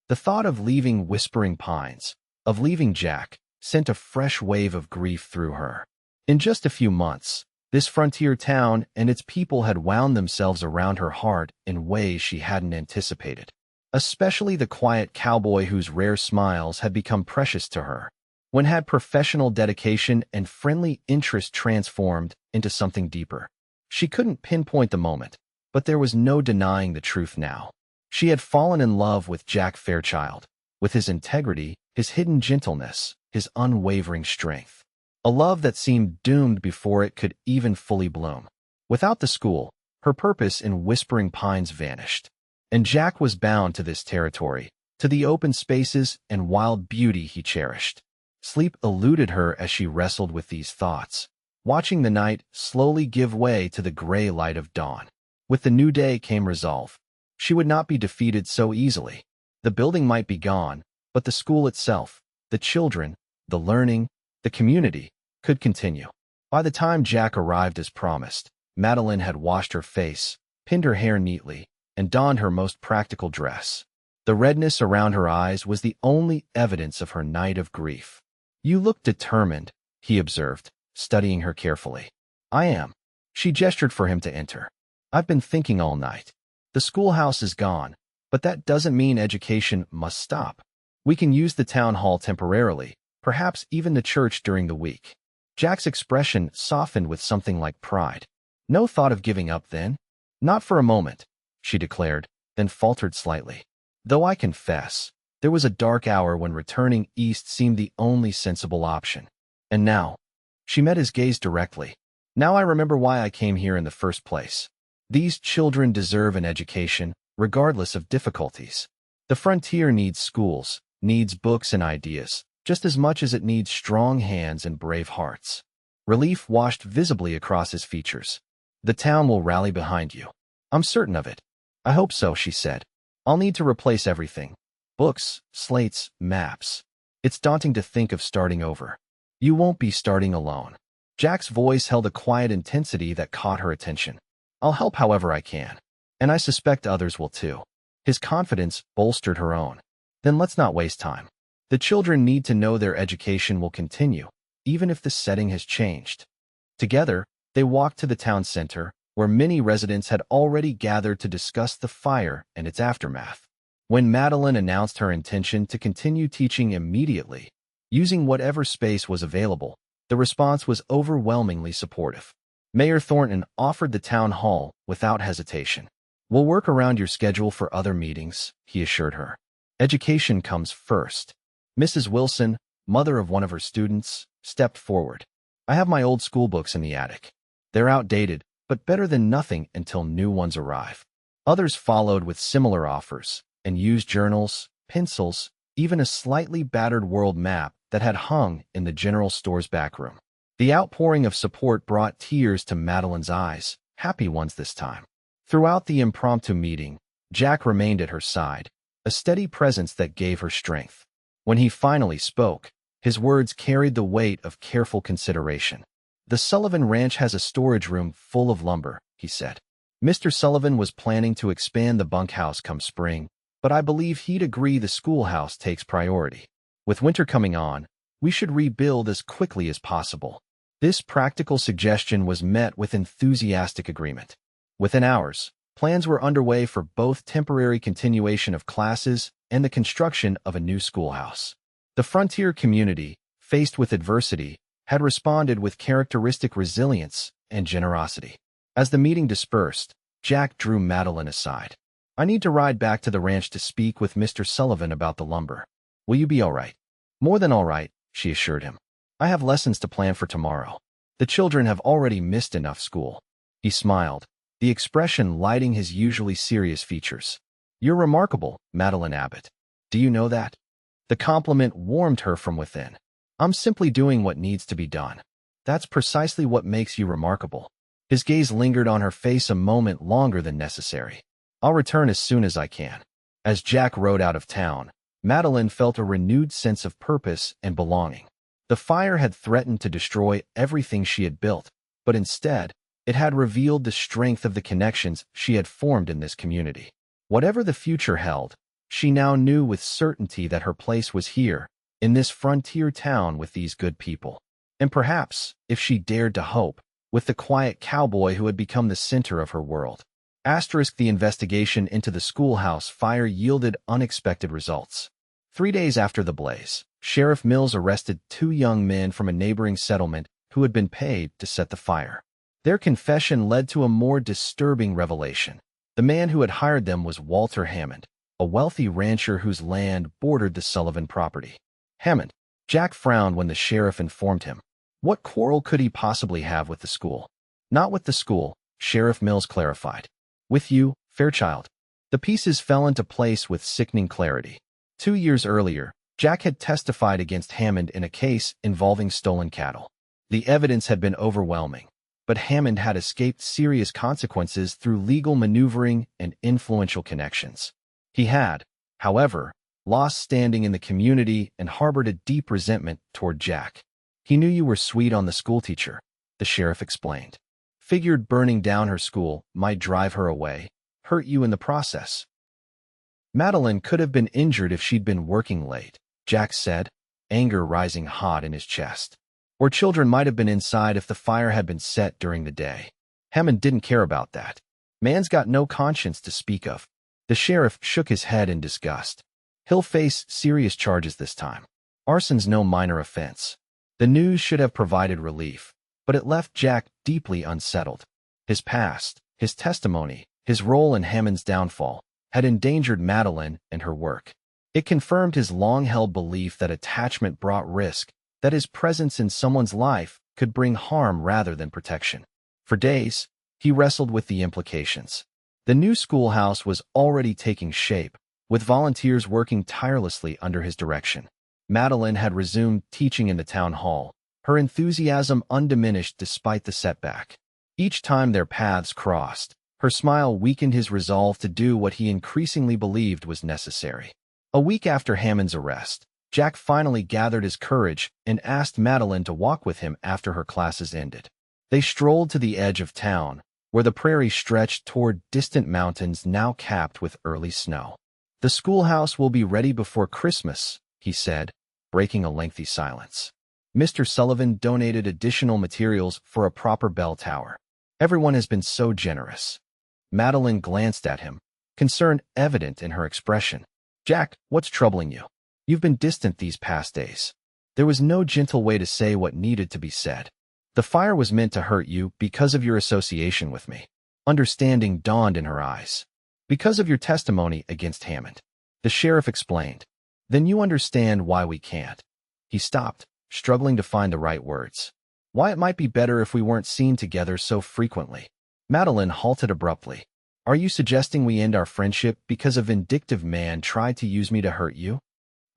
The thought of leaving Whispering Pines, of leaving Jack, sent a fresh wave of grief through her. In just a few months, this frontier town and its people had wound themselves around her heart in ways she hadn't anticipated. Especially the quiet cowboy whose rare smiles had become precious to her. When had professional dedication and friendly interest transformed into something deeper? She couldn't pinpoint the moment, but there was no denying the truth now. She had fallen in love with Jack Fairchild, with his integrity, his hidden gentleness, his unwavering strength. A love that seemed doomed before it could even fully bloom. Without the school, her purpose in Whispering Pines vanished. And Jack was bound to this territory, to the open spaces and wild beauty he cherished. Sleep eluded her as she wrestled with these thoughts, watching the night slowly give way to the gray light of dawn. With the new day came resolve. She would not be defeated so easily. The building might be gone, but the school itself, the children, the learning, the community, could continue. By the time Jack arrived as promised, Madeline had washed her face, pinned her hair neatly, and donned her most practical dress. The redness around her eyes was the only evidence of her night of grief. "You look determined," he observed, studying her carefully. "I am." She gestured for him to enter. "I've been thinking all night. The schoolhouse is gone, but that doesn't mean education must stop. We can use the town hall temporarily, perhaps even the church during the week." Jack's expression softened with something like pride. "No thought of giving up then?" "Not for a moment," she declared, then faltered slightly. "Though I confess, there was a dark hour when returning east seemed the only sensible option. And now," she met his gaze directly, "now I remember why I came here in the first place. These children deserve an education, regardless of difficulties. The frontier needs schools, needs books and ideas, just as much as it needs strong hands and brave hearts." Relief washed visibly across his features. "The town will rally behind you. I'm certain of it." "I hope so," she said. "I'll need to replace everything. Books, slates, maps. It's daunting to think of starting over." "You won't be starting alone." Jack's voice held a quiet intensity that caught her attention. "I'll help however I can. And I suspect others will too." His confidence bolstered her own. "Then let's not waste time. The children need to know their education will continue, even if the setting has changed." Together, they walked to the town center, where many residents had already gathered to discuss the fire and its aftermath. When Madeline announced her intention to continue teaching immediately, using whatever space was available, the response was overwhelmingly supportive. Mayor Thornton offered the town hall without hesitation. "We'll work around your schedule for other meetings," he assured her. "Education comes first." Mrs. Wilson, mother of one of her students, stepped forward. "I have my old school books in the attic. They're outdated, but better than nothing until new ones arrive." Others followed with similar offers, and used journals, pencils, even a slightly battered world map that had hung in the general store's back room. The outpouring of support brought tears to Madeline's eyes, happy ones this time. Throughout the impromptu meeting, Jack remained at her side, a steady presence that gave her strength. When he finally spoke, his words carried the weight of careful consideration. "The Sullivan Ranch has a storage room full of lumber," he said. "Mr. Sullivan was planning to expand the bunkhouse come spring, but I believe he'd agree the schoolhouse takes priority. With winter coming on, we should rebuild as quickly as possible." This practical suggestion was met with enthusiastic agreement. Within hours, plans were underway for both temporary continuation of classes and the construction of a new schoolhouse. The frontier community, faced with adversity, had responded with characteristic resilience and generosity. As the meeting dispersed, Jack drew Madeline aside. "I need to ride back to the ranch to speak with Mr. Sullivan about the lumber. Will you be all right?" "More than all right," she assured him. "I have lessons to plan for tomorrow. The children have already missed enough school." He smiled, the expression lighting his usually serious features. "You're remarkable, Madeline Abbott. Do you know that?" The compliment warmed her from within. "I'm simply doing what needs to be done." "That's precisely what makes you remarkable." His gaze lingered on her face a moment longer than necessary. "I'll return as soon as I can." As Jack rode out of town, Madeline felt a renewed sense of purpose and belonging. The fire had threatened to destroy everything she had built, but instead, it had revealed the strength of the connections she had formed in this community. Whatever the future held, she now knew with certainty that her place was here, in this frontier town with these good people. And perhaps, if she dared to hope, with the quiet cowboy who had become the center of her world. The investigation into the schoolhouse fire yielded unexpected results. 3 days after the blaze, Sheriff Mills arrested 2 young men from a neighboring settlement who had been paid to set the fire. Their confession led to a more disturbing revelation. The man who had hired them was Walter Hammond, a wealthy rancher whose land bordered the Sullivan property. Hammond. Jack frowned when the sheriff informed him. What quarrel could he possibly have with the school? "Not with the school," Sheriff Mills clarified. "With you, Fairchild." The pieces fell into place with sickening clarity. 2 years earlier, Jack had testified against Hammond in a case involving stolen cattle. The evidence had been overwhelming, but Hammond had escaped serious consequences through legal maneuvering and influential connections. He had, however, lost standing in the community and harbored a deep resentment toward Jack. "He knew you were sweet on the schoolteacher," the sheriff explained. "Figured burning down her school might drive her away, hurt you in the process." "Madeline could have been injured if she'd been working late," Jack said, anger rising hot in his chest. "Or children might have been inside if the fire had been set during the day." Hammond didn't care about that. "Man's got no conscience to speak of." The sheriff shook his head in disgust. "He'll face serious charges this time. Arson's no minor offense." The news should have provided relief, but it left Jack deeply unsettled. His past, his testimony, his role in Hammond's downfall, had endangered Madeline and her work. It confirmed his long-held belief that attachment brought risk, that his presence in someone's life could bring harm rather than protection. For days, he wrestled with the implications. The new schoolhouse was already taking shape, with volunteers working tirelessly under his direction. Madeline had resumed teaching in the town hall, her enthusiasm undiminished despite the setback. Each time their paths crossed, her smile weakened his resolve to do what he increasingly believed was necessary. A week after Hammond's arrest, Jack finally gathered his courage and asked Madeline to walk with him after her classes ended. They strolled to the edge of town, where the prairie stretched toward distant mountains now capped with early snow. "The schoolhouse will be ready before Christmas," he said, breaking a lengthy silence. "Mr. Sullivan donated additional materials for a proper bell tower. Everyone has been so generous." Madeline glanced at him, concern evident in her expression. "Jack, what's troubling you? You've been distant these past days." There was no gentle way to say what needed to be said. "The fire was meant to hurt you because of your association with me." Understanding dawned in her eyes. "Because of your testimony against Hammond," the sheriff explained. "Then you understand why we can't." He stopped, struggling to find the right words. "Why it might be better if we weren't seen together so frequently." Madeline halted abruptly. "Are you suggesting we end our friendship because a vindictive man tried to use me to hurt you?"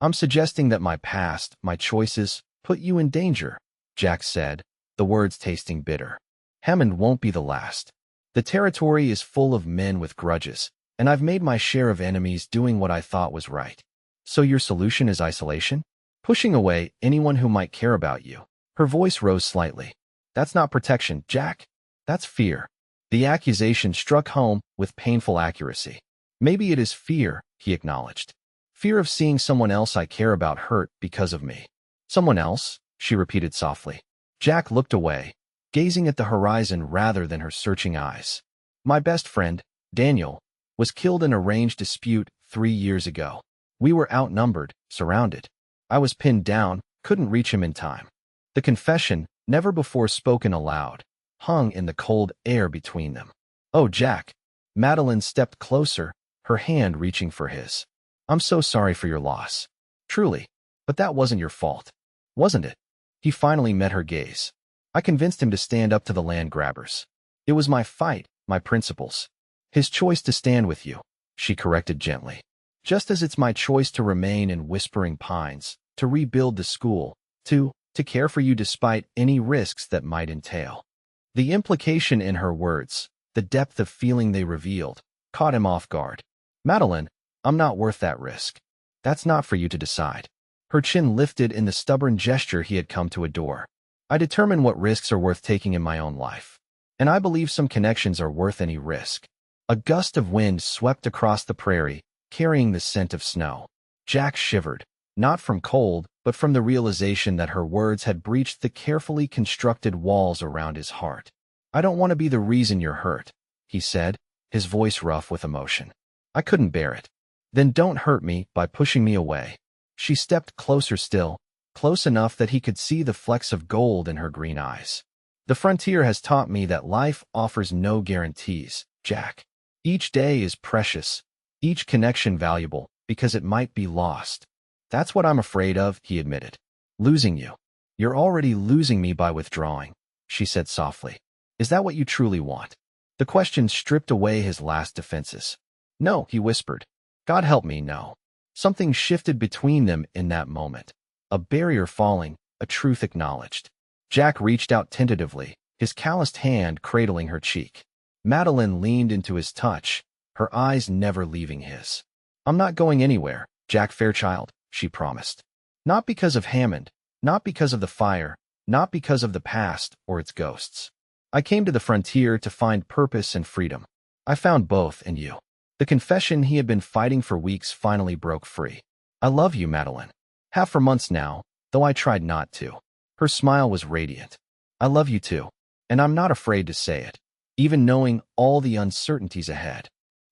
"I'm suggesting that my past, my choices, put you in danger," Jack said, the words tasting bitter. "Hammond won't be the last. The territory is full of men with grudges, and I've made my share of enemies doing what I thought was right." "So your solution is isolation? Pushing away anyone who might care about you?" Her voice rose slightly. That's not protection, Jack. That's fear. The accusation struck home with painful accuracy. Maybe it is fear, he acknowledged. Fear of seeing someone else I care about hurt because of me. Someone else? She repeated softly. Jack looked away, gazing at the horizon rather than her searching eyes. My best friend, Daniel, was killed in a range dispute 3 years ago. We were outnumbered, surrounded. I was pinned down, couldn't reach him in time. The confession, never before spoken aloud, hung in the cold air between them. Oh, Jack. Madeline stepped closer, her hand reaching for his. I'm so sorry for your loss. Truly. But that wasn't your fault. Wasn't it? He finally met her gaze. I convinced him to stand up to the land grabbers. It was my fight, my principles. His choice to stand with you, she corrected gently. Just as it's my choice to remain in Whispering Pines, to rebuild the school, to care for you despite any risks that might entail. The implication in her words, the depth of feeling they revealed, caught him off guard. Madeline, I'm not worth that risk. That's not for you to decide. Her chin lifted in the stubborn gesture he had come to adore. I determine what risks are worth taking in my own life. And I believe some connections are worth any risk. A gust of wind swept across the prairie, carrying the scent of snow. Jack shivered, not from cold, but from the realization that her words had breached the carefully constructed walls around his heart. I don't want to be the reason you're hurt, he said, his voice rough with emotion. I couldn't bear it. Then don't hurt me by pushing me away. She stepped closer still, close enough that he could see the flecks of gold in her green eyes. The frontier has taught me that life offers no guarantees, Jack. Each day is precious, each connection valuable, because it might be lost. That's what I'm afraid of, he admitted. Losing you. You're already losing me by withdrawing, she said softly. Is that what you truly want? The question stripped away his last defenses. No, he whispered. God help me, no. Something shifted between them in that moment. A barrier falling, a truth acknowledged. Jack reached out tentatively, his calloused hand cradling her cheek. Madeline leaned into his touch, her eyes never leaving his. I'm not going anywhere, Jack Fairchild, she promised. Not because of Hammond, not because of the fire, not because of the past or its ghosts. I came to the frontier to find purpose and freedom. I found both in you. The confession he had been fighting for weeks finally broke free. I love you, Madeline. Have for months now, though I tried not to. Her smile was radiant. I love you too, and I'm not afraid to say it, even knowing all the uncertainties ahead.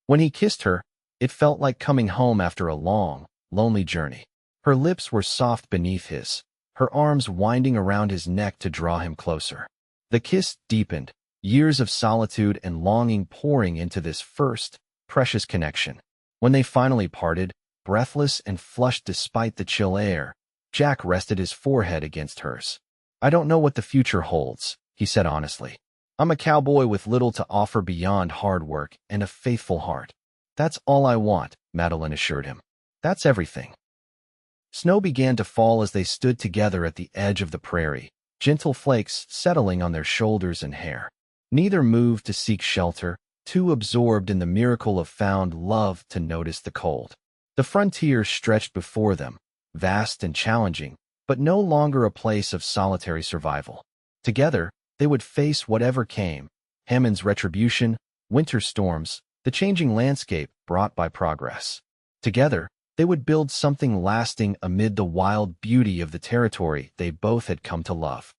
When he kissed her, it felt like coming home after a long, lonely journey. Her lips were soft beneath his, her arms winding around his neck to draw him closer. The kiss deepened, years of solitude and longing pouring into this first, precious connection. When they finally parted, breathless and flushed despite the chill air, Jack rested his forehead against hers. I don't know what the future holds, he said honestly. I'm a cowboy with little to offer beyond hard work and a faithful heart. That's all I want, Madeline assured him. That's everything. Snow began to fall as they stood together at the edge of the prairie, gentle flakes settling on their shoulders and hair. Neither moved to seek shelter, too absorbed in the miracle of found love to notice the cold. The frontier stretched before them, vast and challenging, but no longer a place of solitary survival. Together, they would face whatever came, Hammond's retribution, winter storms, the changing landscape brought by progress. Together, they would build something lasting amid the wild beauty of the territory they both had come to love.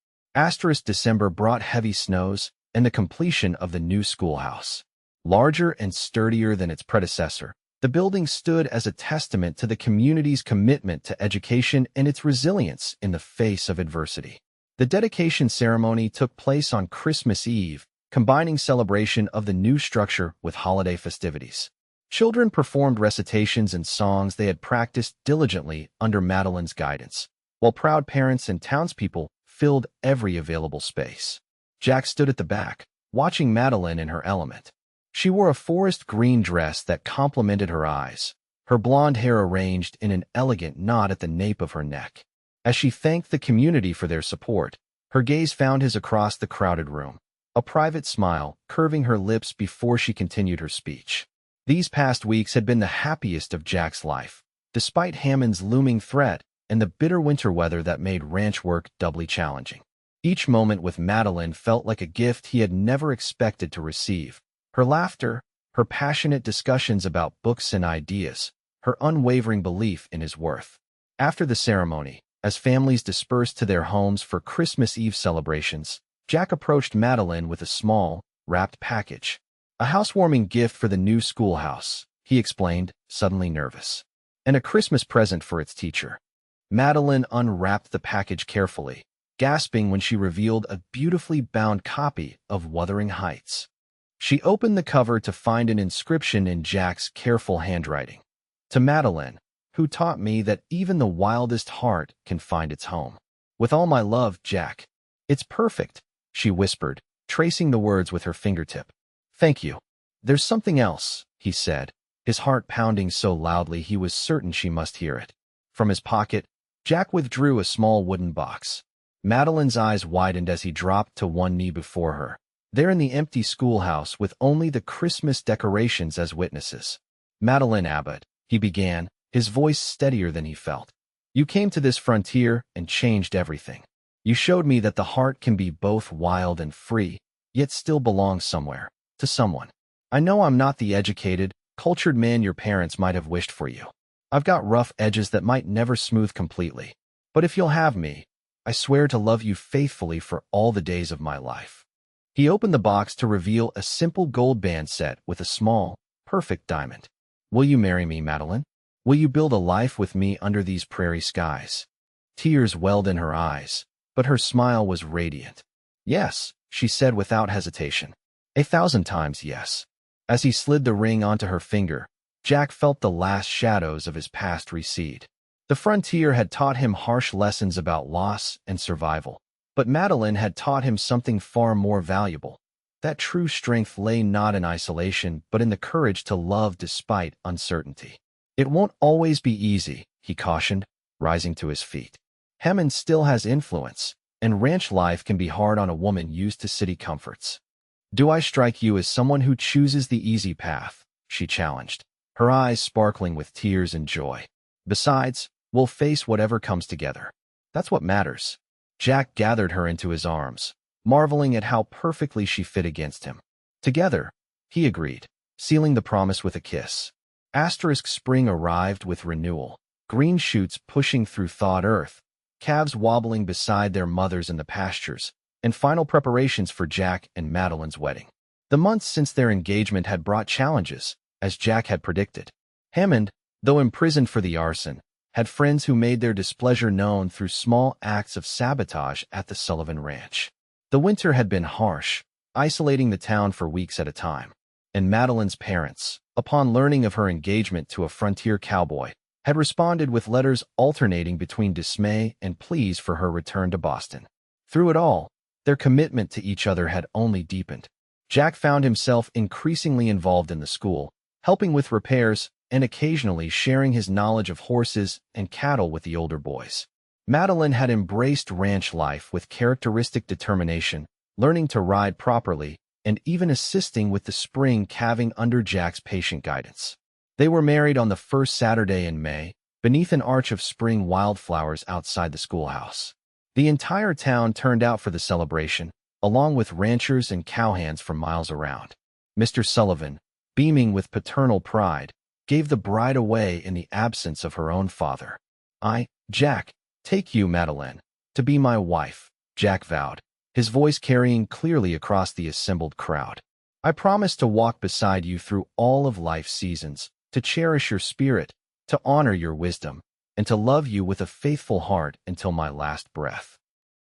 December brought heavy snows and the completion of the new schoolhouse. Larger and sturdier than its predecessor, the building stood as a testament to the community's commitment to education and its resilience in the face of adversity. The dedication ceremony took place on Christmas Eve, combining celebration of the new structure with holiday festivities. Children performed recitations and songs they had practiced diligently under Madeline's guidance, while proud parents and townspeople filled every available space. Jack stood at the back, watching Madeline in her element. She wore a forest green dress that complemented her eyes, her blonde hair arranged in an elegant knot at the nape of her neck. As she thanked the community for their support, her gaze found his across the crowded room, a private smile curving her lips before she continued her speech. These past weeks had been the happiest of Jack's life, despite Hammond's looming threat and the bitter winter weather that made ranch work doubly challenging. Each moment with Madeline felt like a gift he had never expected to receive. Her laughter, her passionate discussions about books and ideas, her unwavering belief in his worth. After the ceremony, as families dispersed to their homes for Christmas Eve celebrations, Jack approached Madeline with a small, wrapped package. A housewarming gift for the new schoolhouse, he explained, suddenly nervous. And a Christmas present for its teacher. Madeline unwrapped the package carefully, gasping when she revealed a beautifully bound copy of Wuthering Heights. She opened the cover to find an inscription in Jack's careful handwriting. To Madeline, who taught me that even the wildest heart can find its home. With all my love, Jack. It's perfect, she whispered, tracing the words with her fingertip. Thank you. There's something else, he said, his heart pounding so loudly he was certain she must hear it. From his pocket, Jack withdrew a small wooden box. Madeline's eyes widened as he dropped to one knee before her, there in the empty schoolhouse with only the Christmas decorations as witnesses. Madeline Abbott, he began, his voice steadier than he felt. You came to this frontier and changed everything. You showed me that the heart can be both wild and free, yet still belong somewhere, to someone. I know I'm not the educated, cultured man your parents might have wished for you. I've got rough edges that might never smooth completely. But if you'll have me, I swear to love you faithfully for all the days of my life. He opened the box to reveal a simple gold band set with a small, perfect diamond. Will you marry me, Madeline? Will you build a life with me under these prairie skies? Tears welled in her eyes, but her smile was radiant. Yes, she said without hesitation. 1,000 times yes. As he slid the ring onto her finger, Jack felt the last shadows of his past recede. The frontier had taught him harsh lessons about loss and survival, but Madeline had taught him something far more valuable. That true strength lay not in isolation, but in the courage to love despite uncertainty. It won't always be easy, he cautioned, rising to his feet. Hammond still has influence, and ranch life can be hard on a woman used to city comforts. Do I strike you as someone who chooses the easy path? She challenged, her eyes sparkling with tears and joy. Besides, we'll face whatever comes together. That's what matters. Jack gathered her into his arms, marveling at how perfectly she fit against him. Together, he agreed, sealing the promise with a kiss. Spring arrived with renewal, green shoots pushing through thawed earth, calves wobbling beside their mothers in the pastures, and final preparations for Jack and Madeline's wedding. The months since their engagement had brought challenges, as Jack had predicted. Hammond, though imprisoned for the arson, had friends who made their displeasure known through small acts of sabotage at the Sullivan Ranch. The winter had been harsh, isolating the town for weeks at a time, and Madeline's parents, upon learning of her engagement to a frontier cowboy, had responded with letters alternating between dismay and pleas for her return to Boston. Through it all, their commitment to each other had only deepened. Jack found himself increasingly involved in the school, helping with repairs and occasionally sharing his knowledge of horses and cattle with the older boys. Madeline had embraced ranch life with characteristic determination, learning to ride properly and even assisting with the spring calving under Jack's patient guidance. They were married on the first Saturday in May, beneath an arch of spring wildflowers outside the schoolhouse. The entire town turned out for the celebration, along with ranchers and cowhands from miles around. Mr. Sullivan, beaming with paternal pride, gave the bride away in the absence of her own father. I, Jack, take you, Madeline, to be my wife, Jack vowed, his voice carrying clearly across the assembled crowd. I promise to walk beside you through all of life's seasons, to cherish your spirit, to honor your wisdom, and to love you with a faithful heart until my last breath.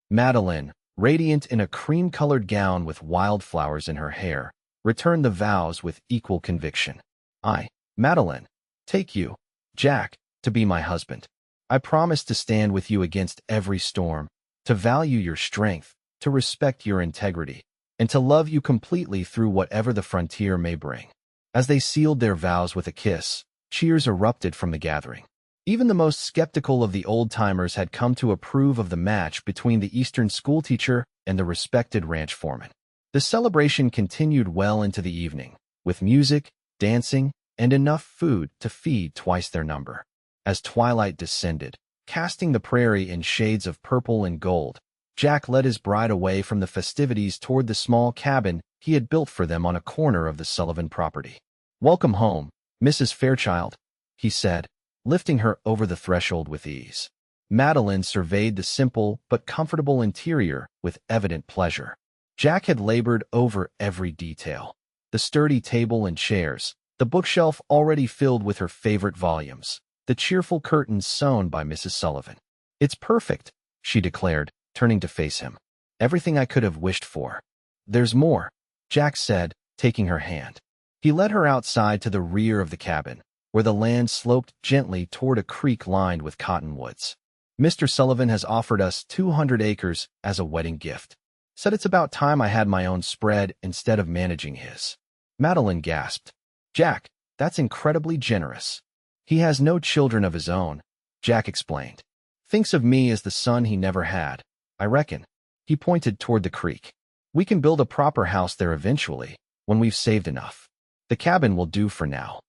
Madeline, radiant in a cream-colored gown with wildflowers in her hair, returned the vows with equal conviction. I, Madeline, take you, Jack, to be my husband. I promise to stand with you against every storm, to value your strength, to respect your integrity, and to love you completely through whatever the frontier may bring. As they sealed their vows with a kiss, cheers erupted from the gathering. Even the most skeptical of the old-timers had come to approve of the match between the Eastern schoolteacher and the respected ranch foreman. The celebration continued well into the evening, with music, dancing, and enough food to feed twice their number. As twilight descended, casting the prairie in shades of purple and gold, Jack led his bride away from the festivities toward the small cabin he had built for them on a corner of the Sullivan property. "Welcome home, Mrs. Fairchild," he said, lifting her over the threshold with ease. Madeline surveyed the simple but comfortable interior with evident pleasure. Jack had labored over every detail. The sturdy table and chairs, the bookshelf already filled with her favorite volumes, the cheerful curtains sewn by Mrs. Sullivan. "It's perfect," she declared, turning to face him. "Everything I could have wished for." "There's more," Jack said, taking her hand. He led her outside to the rear of the cabin, where the land sloped gently toward a creek lined with cottonwoods. "Mr. Sullivan has offered us 200 acres as a wedding gift. Said it's about time I had my own spread instead of managing his." Madeline gasped. "Jack, that's incredibly generous." "He has no children of his own," Jack explained. "Thinks of me as the son he never had, I reckon." He pointed toward the creek. "We can build a proper house there eventually, when we've saved enough. The cabin will do for now."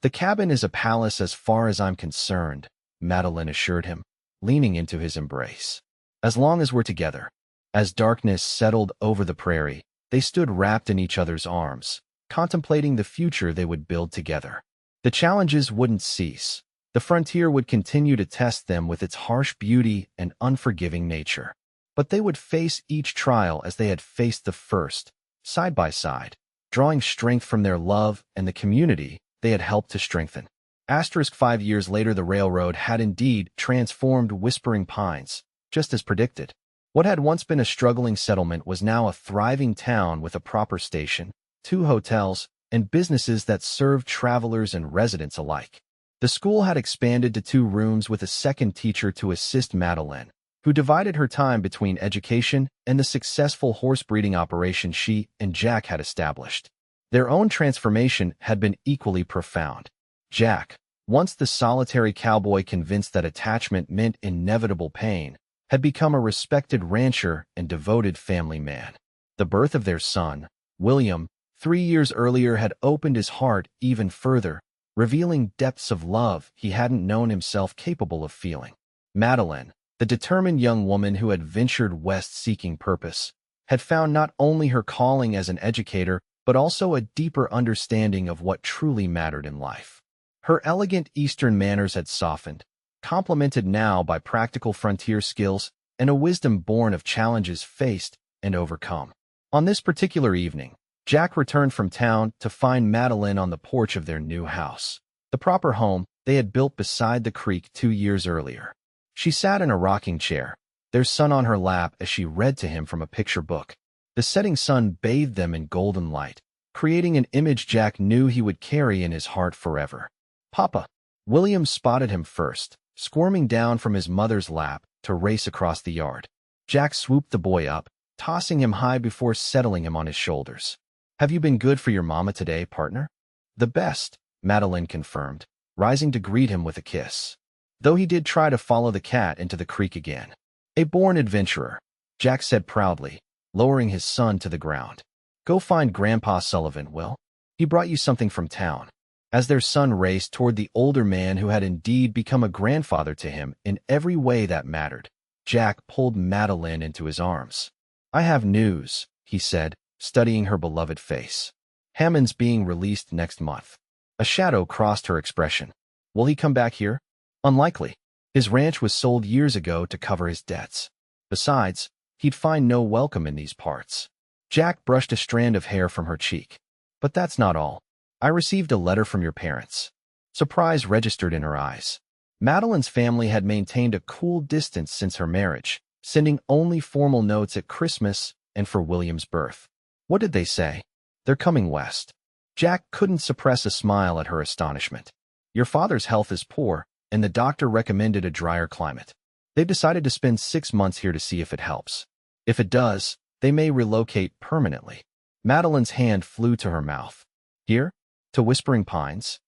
"The cabin is a palace as far as I'm concerned," Madeline assured him, leaning into his embrace. "As long as we're together." As darkness settled over the prairie, they stood wrapped in each other's arms, contemplating the future they would build together. The challenges wouldn't cease. The frontier would continue to test them with its harsh beauty and unforgiving nature. But they would face each trial as they had faced the first, side by side, drawing strength from their love and the community they had helped to strengthen. 5 years later, the railroad had indeed transformed Whispering Pines, just as predicted. What had once been a struggling settlement was now a thriving town with a proper station, 2 hotels, and businesses that served travelers and residents alike. The school had expanded to 2 rooms with a second teacher to assist Madeline, who divided her time between education and the successful horse breeding operation she and Jack had established. Their own transformation had been equally profound. Jack, once the solitary cowboy convinced that attachment meant inevitable pain, had become a respected rancher and devoted family man. The birth of their son, William, 3 years earlier had opened his heart even further, revealing depths of love he hadn't known himself capable of feeling. Madeline, the determined young woman who had ventured west seeking purpose, had found not only her calling as an educator, but also a deeper understanding of what truly mattered in life. Her elegant Eastern manners had softened, complemented now by practical frontier skills and a wisdom born of challenges faced and overcome. On this particular evening, Jack returned from town to find Madeline on the porch of their new house, the proper home they had built beside the creek 2 years earlier. She sat in a rocking chair, their son on her lap as she read to him from a picture book. The setting sun bathed them in golden light, creating an image Jack knew he would carry in his heart forever. "Papa." William spotted him first, squirming down from his mother's lap to race across the yard. Jack swooped the boy up, tossing him high before settling him on his shoulders. "Have you been good for your mama today, partner?" "The best," Madeline confirmed, rising to greet him with a kiss. Though he did try to follow the cat into the creek again. "A born adventurer," Jack said proudly, lowering his son to the ground. "Go find Grandpa Sullivan, Will. He brought you something from town." As their son raced toward the older man who had indeed become a grandfather to him in every way that mattered, Jack pulled Madeline into his arms. "I have news," he said, studying her beloved face. "Hammond's being released next month." A shadow crossed her expression. "Will he come back here?" "Unlikely. His ranch was sold years ago to cover his debts. Besides, he'd find no welcome in these parts." Jack brushed a strand of hair from her cheek. "But that's not all. I received a letter from your parents." Surprise registered in her eyes. Madeline's family had maintained a cool distance since her marriage, sending only formal notes at Christmas and for William's birth. "What did they say?" "They're coming west." Jack couldn't suppress a smile at her astonishment. "Your father's health is poor, and the doctor recommended a drier climate. They've decided to spend 6 months here to see if it helps. If it does, they may relocate permanently." Madeline's hand flew to her mouth. "Here? To Whispering Pines?"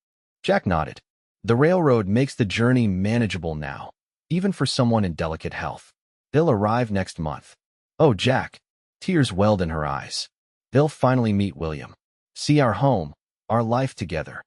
Jack nodded. "The railroad makes the journey manageable now, even for someone in delicate health. They'll arrive next month." "Oh, Jack." Tears welled in her eyes. "They'll finally meet William. See our home, our life together.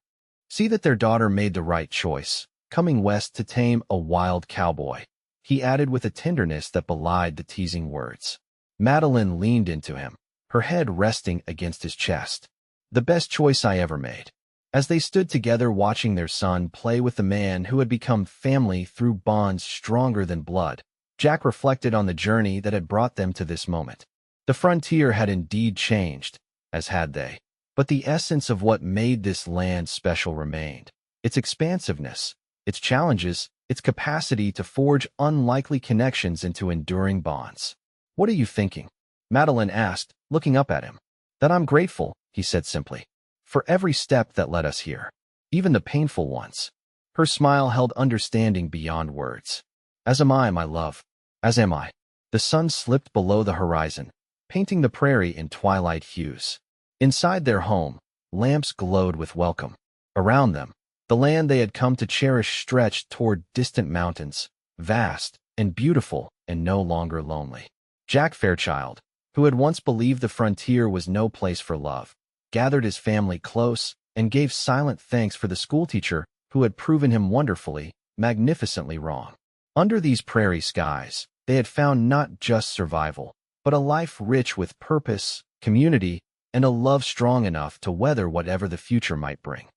See that their daughter made the right choice, coming west to tame a wild cowboy." he added with a tenderness that belied the teasing words. Madeline leaned into him, her head resting against his chest. The best choice I ever made. As they stood together watching their son play with the man who had become family through bonds stronger than blood, Jack reflected on the journey that had brought them to this moment. The frontier had indeed changed, as had they. But the essence of what made this land special remained. Its expansiveness, its challenges, its capacity to forge unlikely connections into enduring bonds. "What are you thinking?" Madeline asked, looking up at him. "That I'm grateful," he said simply, "for every step that led us here, even the painful ones." Her smile held understanding beyond words. "As am I, my love. As am I." The sun slipped below the horizon, painting the prairie in twilight hues. Inside their home, lamps glowed with welcome. Around them, the land they had come to cherish stretched toward distant mountains, vast and beautiful and no longer lonely. Jack Fairchild, who had once believed the frontier was no place for love, gathered his family close and gave silent thanks for the schoolteacher who had proven him wonderfully, magnificently wrong. Under these prairie skies, they had found not just survival, but a life rich with purpose, community, and a love strong enough to weather whatever the future might bring.